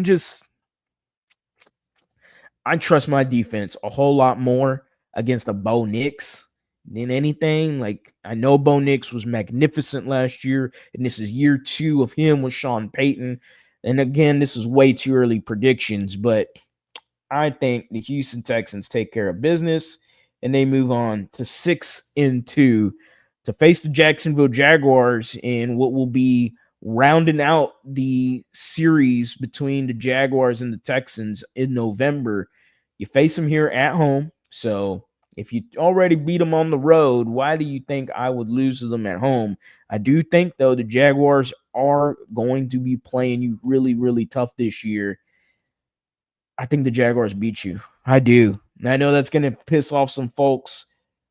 trust my defense a whole lot more against a Bo Nix than anything. Like, I know Bo Nix was magnificent last year, and this is year 2 of him with Sean Payton. And again, this is way too early predictions, but I think the Houston Texans take care of business and they move on to 6-2 to face the Jacksonville Jaguars in what will be rounding out the series between the Jaguars and the Texans in November. You face them here at home. So if you already beat them on the road, why do you think I would lose to them at home? I do think, though, the Jaguars are going to be playing you really, really tough this year. I think the Jaguars beat you. I do. And I know that's going to piss off some folks,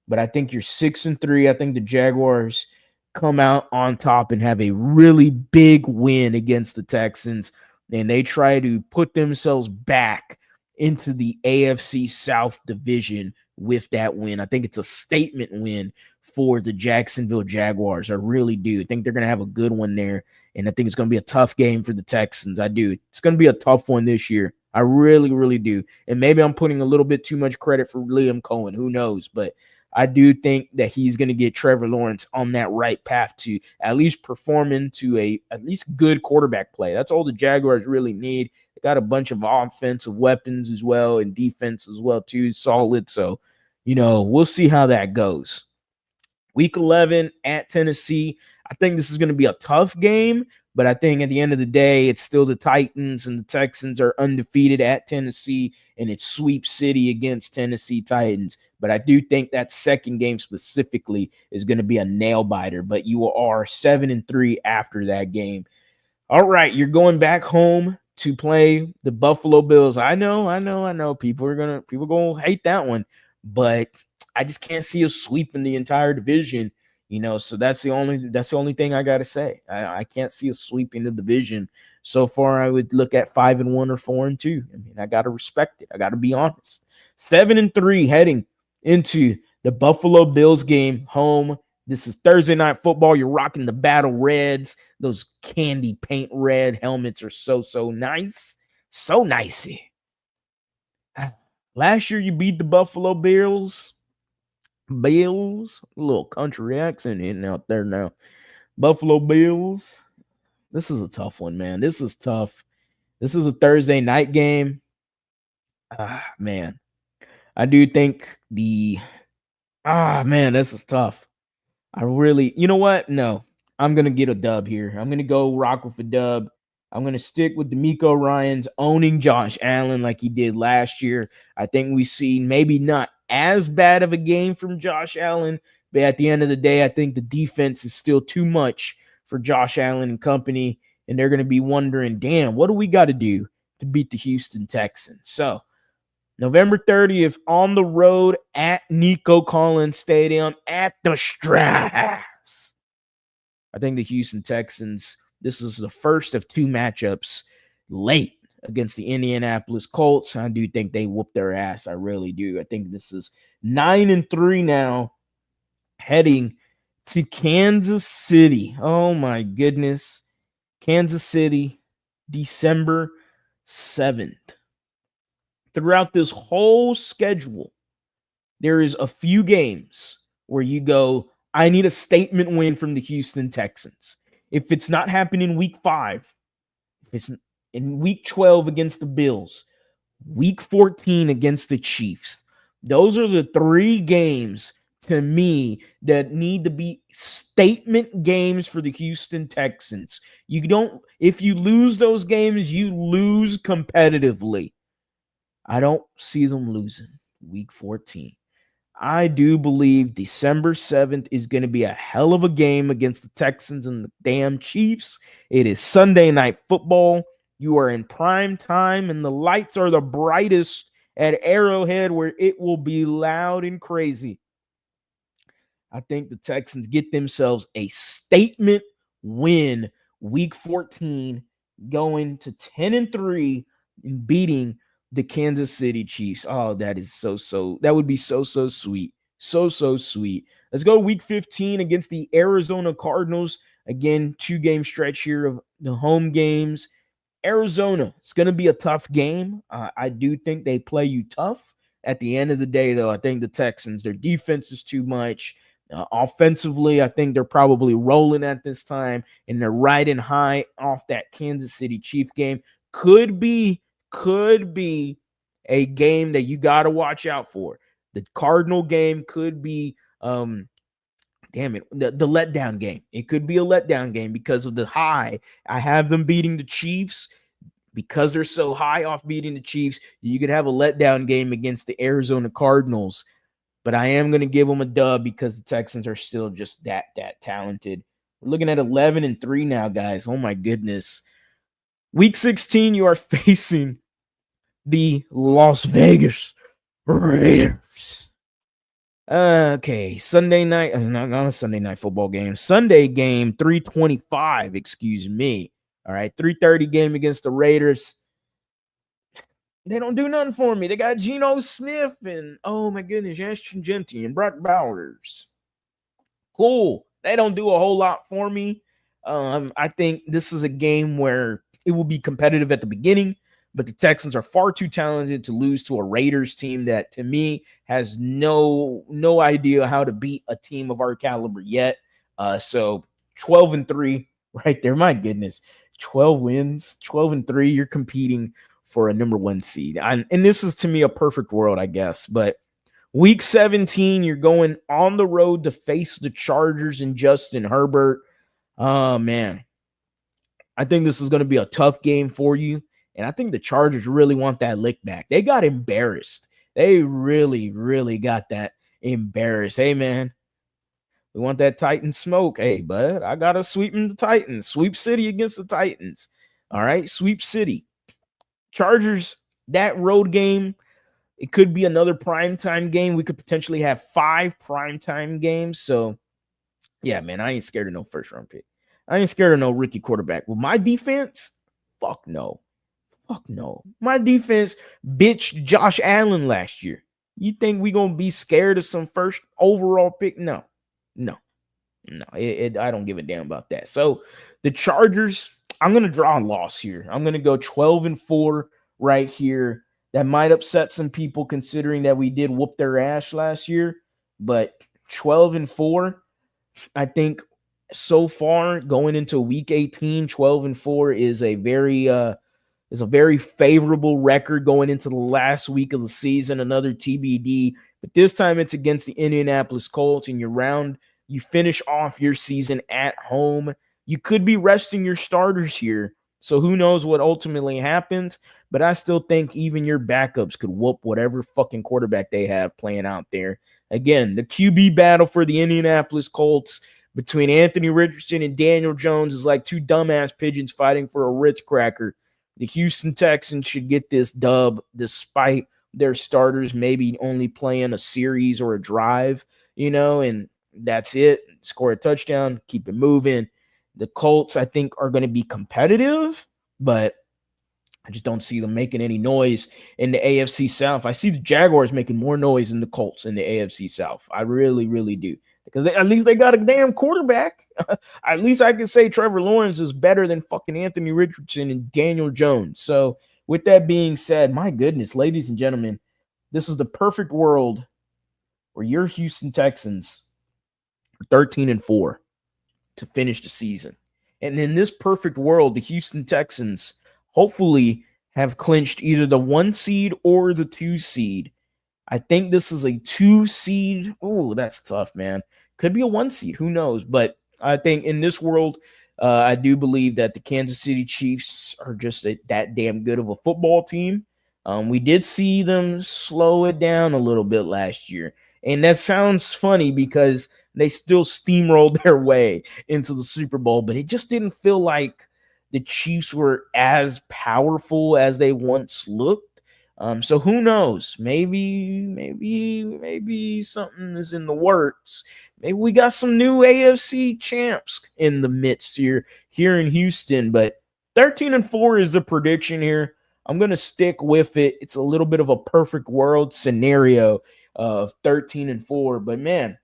but I think you're 6-3. I think the Jaguars come out on top and have a really big win against the Texans, and they try to put themselves back into the AFC South division with that win. I think it's a statement win for the Jacksonville Jaguars. I really do. I think they're going to have a good one there, and I think it's going to be a tough game for the Texans. I do. It's going to be a tough one this year. I really, really do. And maybe I'm putting a little bit too much credit for Liam Cohen. Who knows? But I do think that he's going to get Trevor Lawrence on that right path to at least perform into a at least good quarterback play. That's all the Jaguars really need. They got a bunch of offensive weapons as well and defense as well too, solid. So, we'll see how that goes. Week 11 at Tennessee. I think this is going to be a tough game, but I think at the end of the day, it's still the Titans, and the Texans are undefeated at Tennessee, and it's sweep city against Tennessee Titans. But I do think that second game specifically is going to be a nail biter, but you are 7-3 after that game. All right, you're going back home to play the Buffalo Bills. I know. People are gonna hate that one, but I just can't see us sweeping the entire division. So that's the only thing I gotta say. I can't see us sweeping the division. So far, I would look at 5-1 or 4-2. I mean, I gotta respect it. I gotta be honest. 7-3 heading into the Buffalo Bills game home. This is Thursday Night Football. You're rocking the Battle Reds. Those candy paint red helmets are so nice. So nicey. Last year, you beat the Buffalo Bills. A little country accent hitting out there now. Buffalo Bills. This is a tough one, man. This is tough. This is a Thursday night game. Man. I do think this is tough. You know what? No, I'm going to get a dub here. I'm going to go rock with a dub. I'm going to stick with D'Amico Ryans owning Josh Allen like he did last year. I think we see maybe not as bad of a game from Josh Allen, but at the end of the day, I think the defense is still too much for Josh Allen and company, and they're going to be wondering, damn, what do we got to do to beat the Houston Texans? So, November 30th on the road at Nico Collins Stadium at the Strass. I think the Houston Texans, this is the first of 2 matchups late against the Indianapolis Colts. I do think they whoop their ass. I really do. I think this is 9-3 now, heading to Kansas City. Oh my goodness. Kansas City, December 7th. Throughout this whole schedule, there is a few games where you go, I need a statement win from the Houston Texans. If it's not happening in week 5, if it's in week 12 against the Bills, Week 14 against the Chiefs. Those are the three games to me that need to be statement games for the Houston Texans. You don't, if you lose those games, you lose competitively. I don't see them losing week 14. I do believe December 7th is going to be a hell of a game against the Texans and the damn Chiefs. It is Sunday night football. You are in prime time, and the lights are the brightest at Arrowhead, where it will be loud and crazy. I think the Texans get themselves a statement win week 14, going to 10-3 and beating the Kansas City Chiefs. Oh, that is that would be so sweet. So sweet. Let's go week 15 against the Arizona Cardinals. Again, 2-game stretch here of the home games. Arizona, it's going to be a tough game. I do think they play you tough. At the end of the day, though, I think the Texans, their defense is too much. Offensively, I think they're probably rolling at this time, and they're riding high off that Kansas City Chief game. Could be a game that you got to watch out for. The Cardinal game could be damn it, the letdown game. It could be a letdown game because of the high. I have them beating the Chiefs. Because they're so high off beating the Chiefs, you could have a letdown game against the Arizona Cardinals. But I am going to give them a dub because the Texans are still just that talented. We're looking at 11-3 now, guys. Oh my goodness. Week 16, you are facing the Las Vegas Raiders. Okay, Sunday night, not a Sunday night football game. Sunday game, 3:25, excuse me. All right, 3:30 game against the Raiders. They don't do nothing for me. They got Geno Smith and, oh my goodness, Ashton Genty and Brock Bowers. Cool. They don't do a whole lot for me. I think this is a game where it will be competitive at the beginning, but the Texans are far too talented to lose to a Raiders team that, to me, has no idea how to beat a team of our caliber yet. So 12-3 right there. My goodness, 12 wins, 12-3. You're competing for a number 1 seed, and this is, to me, a perfect world, I guess. But week 17, you're going on the road to face the Chargers and Justin Herbert. Oh man, I think this is going to be a tough game for you. And I think the Chargers really want that lick back. They got embarrassed. They really got that embarrassed. Hey, man, we want that Titan smoke. Hey, bud, I got to sweeping the Titans. Sweep City against the Titans. All right, sweep City. Chargers, that road game, it could be another primetime game. We could potentially have 5 primetime games. So, yeah, man, I ain't scared of no first-round pick. I ain't scared of no rookie quarterback. With my defense, fuck no. Fuck no. My defense bitched Josh Allen last year. You think we going to be scared of some first overall pick? No. I don't give a damn about that. So the Chargers, I'm going to draw a loss here. I'm going to go 12-4 right here. That might upset some people considering that we did whoop their ass last year. But 12-4, I think so far going into week 18, 12-4 is a very favorable record going into the last week of the season, another TBD. But this time it's against the Indianapolis Colts, and you finish off your season at home. You could be resting your starters here, so who knows what ultimately happens. But I still think even your backups could whoop whatever fucking quarterback they have playing out there. Again, the QB battle for the Indianapolis Colts between Anthony Richardson and Daniel Jones is like two dumbass pigeons fighting for a Ritz cracker. The Houston Texans should get this dub despite their starters maybe only playing a series or a drive, and that's it. Score a touchdown, keep it moving. The Colts, I think, are going to be competitive, but I just don't see them making any noise in the AFC South. I see the Jaguars making more noise than the Colts in the AFC South. I really do. Because at least they got a damn quarterback. At least I can say Trevor Lawrence is better than fucking Anthony Richardson and Daniel Jones. So with that being said, my goodness, ladies and gentlemen, this is the perfect world where your Houston Texans are 13-4 to finish the season. And in this perfect world, the Houston Texans hopefully have clinched either the 1 seed or the 2 seed. I think this is a 2 seed. Oh, that's tough, man. Could be a 1 seed. Who knows? But I think in this world, I do believe that the Kansas City Chiefs are just that damn good of a football team. We did see them slow it down a little bit last year. And that sounds funny because they still steamrolled their way into the Super Bowl, but it just didn't feel like the Chiefs were as powerful as they once looked. So who knows? Maybe something is in the works. Maybe we got some new AFC champs in the midst here in Houston. But 13-4 is the prediction here. I'm gonna stick with it. It's a little bit of a perfect world scenario of 13-4. But man,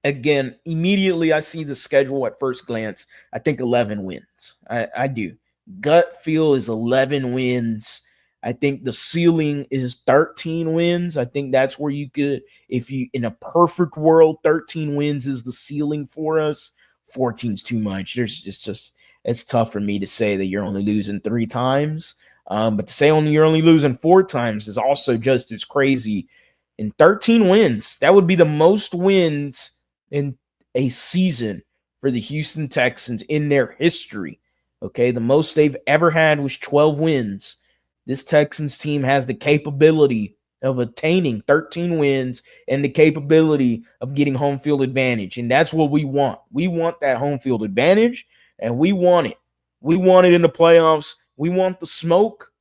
again, immediately I see the schedule at first glance. I think 11 wins. I do. Gut feel is 11 wins. I think the ceiling is 13 wins. I think that's where you could, if you, in a perfect world, 13 wins is the ceiling for us. 14's too much. It's tough for me to say that you're only losing 3 times. But to say you're only losing 4 times is also just as crazy. In 13 wins, that would be the most wins in a season for the Houston Texans in their history. Okay, the most they've ever had was 12 wins. This Texans team has the capability of attaining 13 wins and the capability of getting home field advantage. And that's what we want. We want that home field advantage, and we want it. We want it in the playoffs. We want the smoke,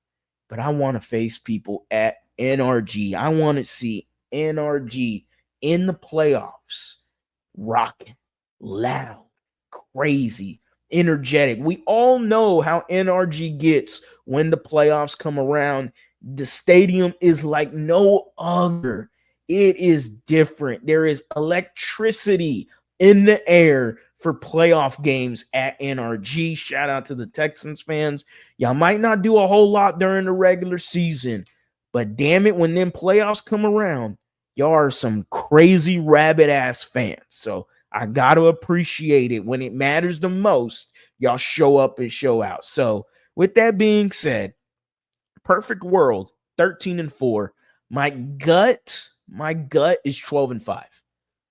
but I want to face people at NRG. I want to see NRG in the playoffs, rocking, loud, crazy, energetic. We all know how NRG gets when the playoffs come around. The stadium is like no other. It is different. There is electricity in the air for playoff games at NRG. Shout out to the Texans fans. Y'all might not do a whole lot during the regular season, but damn it, when them playoffs come around, y'all are some crazy rabbit ass fans. So I got to appreciate it. When it matters the most, y'all show up and show out. So with that being said, perfect world, 13-4. My gut is 12-5.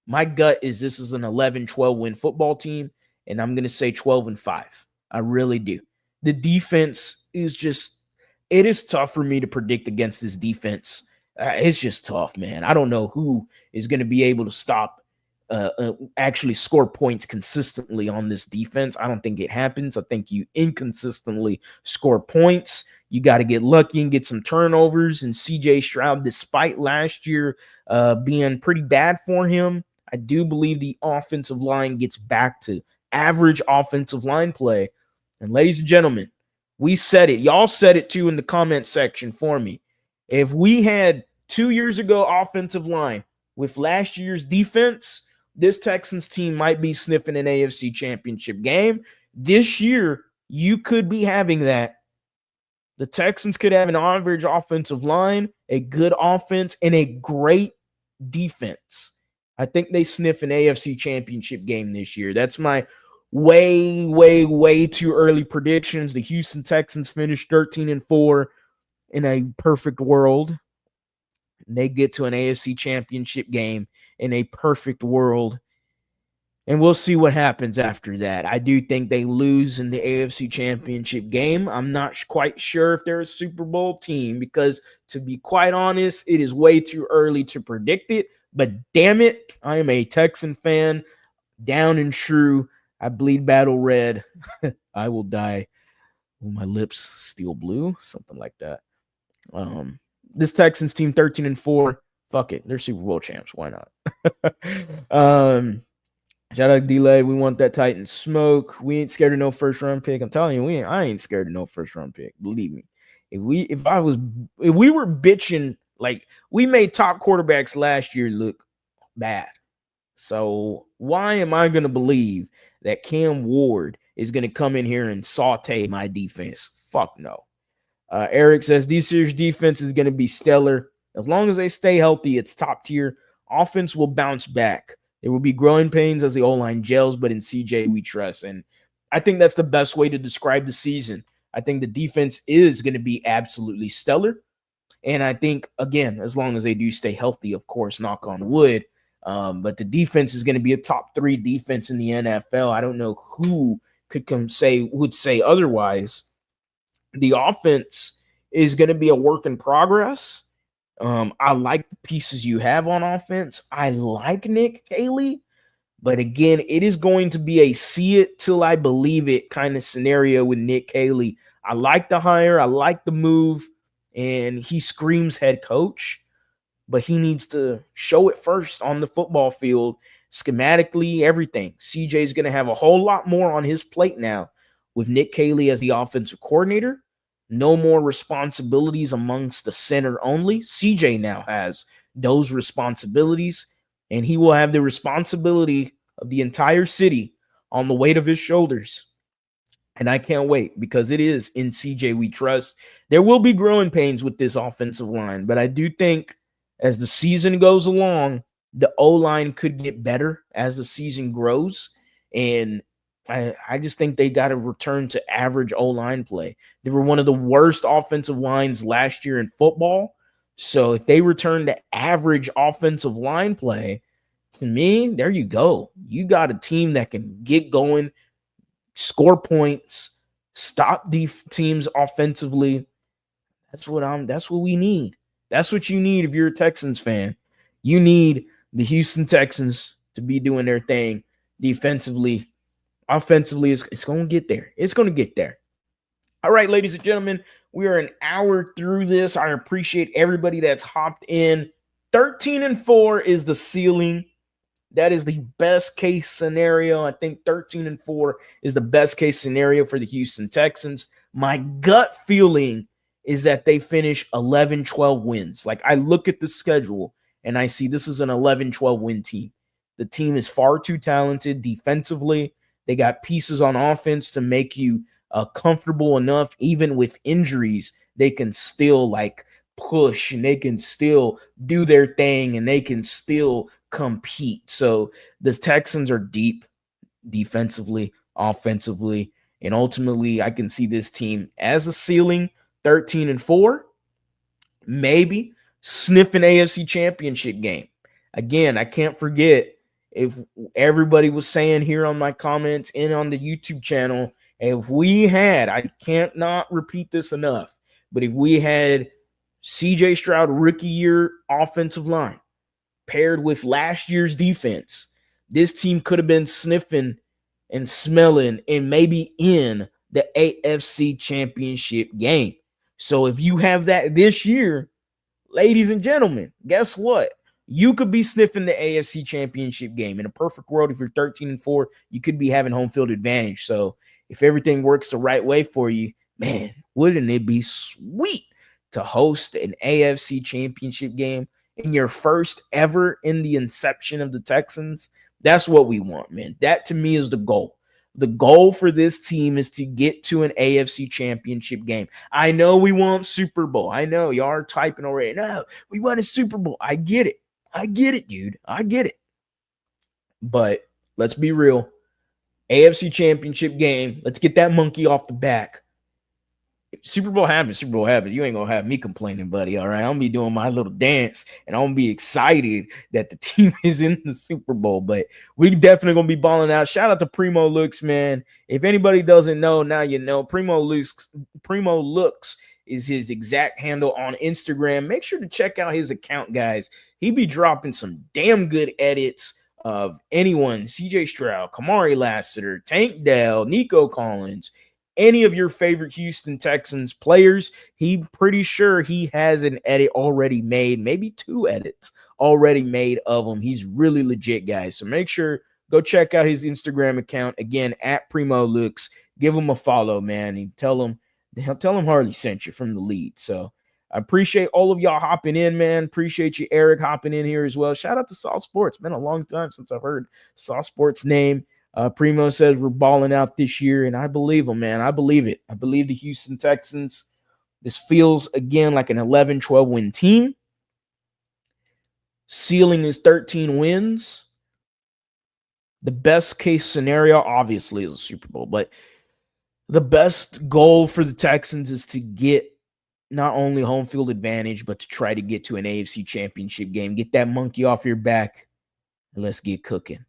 My gut is this is an 11-12 win football team, and I'm going to say 12-5. I really do. The defense is just, it is tough for me to predict against this defense. It's just tough, man. I don't know who is going to be able to stop actually score points consistently on this defense. I don't think it happens. I think you inconsistently score points. You got to get lucky and get some turnovers. And CJ Stroud, despite last year being pretty bad for him, I do believe the offensive line gets back to average offensive line play. And ladies and gentlemen, we said it. Y'all said it too in the comment section for me. If we had 2 years ago offensive line with last year's defense, this Texans team might be sniffing an AFC championship game. This year, you could be having that. The Texans could have an average offensive line, a good offense, and a great defense. I think they sniff an AFC championship game this year. That's my way too early predictions. The Houston Texans finished 13-4 in a perfect world. They get to an AFC championship game in a perfect world. And we'll see what happens after that. I do think they lose in the AFC championship game. I'm not quite sure if they're a Super Bowl team because, to be quite honest, it is way too early to predict it. But damn it, I am a Texan fan, down and true. I bleed battle red. I will die. Ooh, my lips steel blue, something like that. This Texans team 13-4. Fuck it, they're Super Bowl champs. Why not? Shout out D-Lay. We want that Titan smoke. We ain't scared of no first round pick. I'm telling you, I ain't scared of no first round pick. Believe me. If we were bitching, like we made top quarterbacks last year look bad. So why am I gonna believe that Cam Ward is gonna come in here and saute my defense? Fuck no. Eric says this year's defense is gonna be stellar. As long as they stay healthy, it's top tier. Offense will bounce back. There will be growing pains as the O-line gels, but in CJ we trust. And I think that's the best way to describe the season. I think the defense is going to be absolutely stellar. And I think, again, as long as they do stay healthy, of course, knock on wood, but the defense is going to be a top 3 defense in the NFL. I don't know who would say otherwise. The offense is going to be a work in progress. I like the pieces you have on offense. I like Nick Caley, but again, it is going to be a see it till I believe it kind of scenario with Nick Caley. I like the hire, I like the move, and he screams head coach, but he needs to show it first on the football field, schematically, everything. CJ's going to have a whole lot more on his plate now with Nick Caley as the offensive coordinator. No more responsibilities amongst the center only. CJ now has those responsibilities, and he will have the responsibility of the entire city on the weight of his shoulders. And I can't wait because it is in CJ we trust. There will be growing pains with this offensive line, but I do think as the season goes along, the O-line could get better as the season grows. And I just think they got to return to average O-line play. They were one of the worst offensive lines last year in football. So if they return to average offensive line play, to me, there you go. You got a team that can get going, score points, stop teams offensively. That's what we need. That's what you need if you're a Texans fan. You need the Houston Texans to be doing their thing defensively. Offensively, it's going to get there. It's going to get there. All right, ladies and gentlemen, we are an hour through this. I appreciate everybody that's hopped in. 13-4 is the ceiling. That is the best case scenario. I think 13-4 is the best case scenario for the Houston Texans. My gut feeling is that they finish 11-12 wins. Like, I look at the schedule and I see this is an 11-12 win team. The team is far too talented defensively. They got pieces on offense to make you comfortable enough, even with injuries. They can still like push and they can still do their thing and they can still compete. So the Texans are deep defensively, offensively, and ultimately I can see this team as a ceiling 13-4, maybe sniff an AFC championship game. Again, I can't forget if everybody was saying here on my comments and on the YouTube channel, if we had, I can't not repeat this enough, but if we had CJ Stroud rookie year offensive line paired with last year's defense, this team could have been sniffing and smelling and maybe in the AFC championship game. So if you have that this year, ladies and gentlemen, guess what? You could be sniffing the AFC championship game. In a perfect world, if you're 13-4, you could be having home field advantage. So if everything works the right way for you, man, wouldn't it be sweet to host an AFC championship game in your first ever in the inception of the Texans? That's what we want, man. That to me is the goal. The goal for this team is to get to an AFC championship game. I know we want Super Bowl. I know y'all are typing already. No, we want a Super Bowl. I get it. I get it, dude. I get it. But let's be real. AFC championship game. Let's get that monkey off the back. Super Bowl happens, Super Bowl happens. You ain't gonna have me complaining, buddy. All right, I'm gonna be doing my little dance, and I'm gonna be excited that the team is in the Super Bowl. But we definitely gonna be balling out. Shout out to Primo Looks, man. If anybody doesn't know, now you know. Primo Looks is his exact handle on Instagram. Make sure to check out his account, guys. He be dropping some damn good edits of anyone: CJ Stroud, Kamari Lassiter, Tank Dell, Nico Collins, any of your favorite Houston Texans players. He pretty sure he has an edit already made, maybe 2 edits already made of him. He's really legit, guys. So make sure, go check out his Instagram account again at Primo Looks. Give him a follow, man, and tell him Harley sent you from the lead. So I appreciate all of y'all hopping in, man. Appreciate you, Eric, hopping in here as well. Shout out to Soft Sports. Been a long time since I've heard Soft Sports' name. Primo says we're balling out this year, and I believe him, man. I believe it. I believe the Houston Texans. This feels, again, like an 11-12 win team. Ceiling is 13 wins. The best case scenario, obviously, is a Super Bowl, but The best goal for the Texans is to get not only home field advantage, but to try to get to an AFC championship game. Get that monkey off your back, and let's get cooking.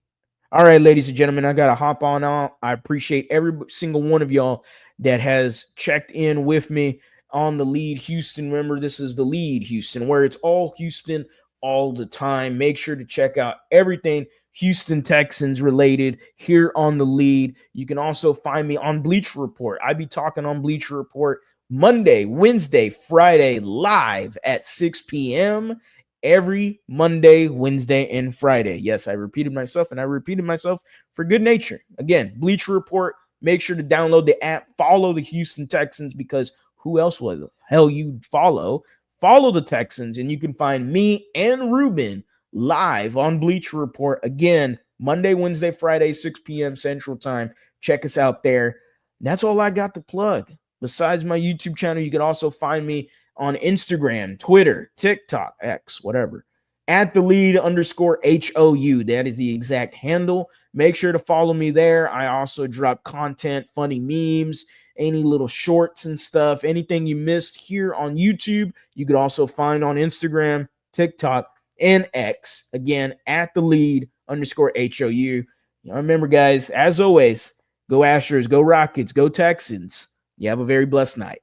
All right, ladies and gentlemen, I got to hop on out. I appreciate every single one of y'all that has checked in with me on the Lead Houston. Remember, this is the Lead Houston, where it's all Houston all the time. Make sure to check out everything Houston Texans related here on the Lead. You can also find me on Bleacher Report. I be talking on Bleacher Report Monday, Wednesday, Friday, live at 6 p.m. every Monday, Wednesday, and Friday. Yes, I repeated myself, and I repeated myself for good nature. Again, Bleacher Report. Make sure to download the app. Follow the Houston Texans, because who else will the hell you follow? Follow the Texans, and you can find me and Ruben live on Bleacher Report. Again, Monday, Wednesday, Friday, 6 p.m. Central Time. Check us out there. That's all I got to plug. Besides my YouTube channel, you can also find me on Instagram, Twitter, TikTok, X, whatever, at the lead _HOU. That is the exact handle. Make sure to follow me there. I also drop content, funny memes, any little shorts and stuff. Anything you missed here on YouTube, you could also find on Instagram, TikTok, and X. Again, at the lead _HOU. Remember, guys, as always, go Astros, go Rockets, go Texans. You have a very blessed night.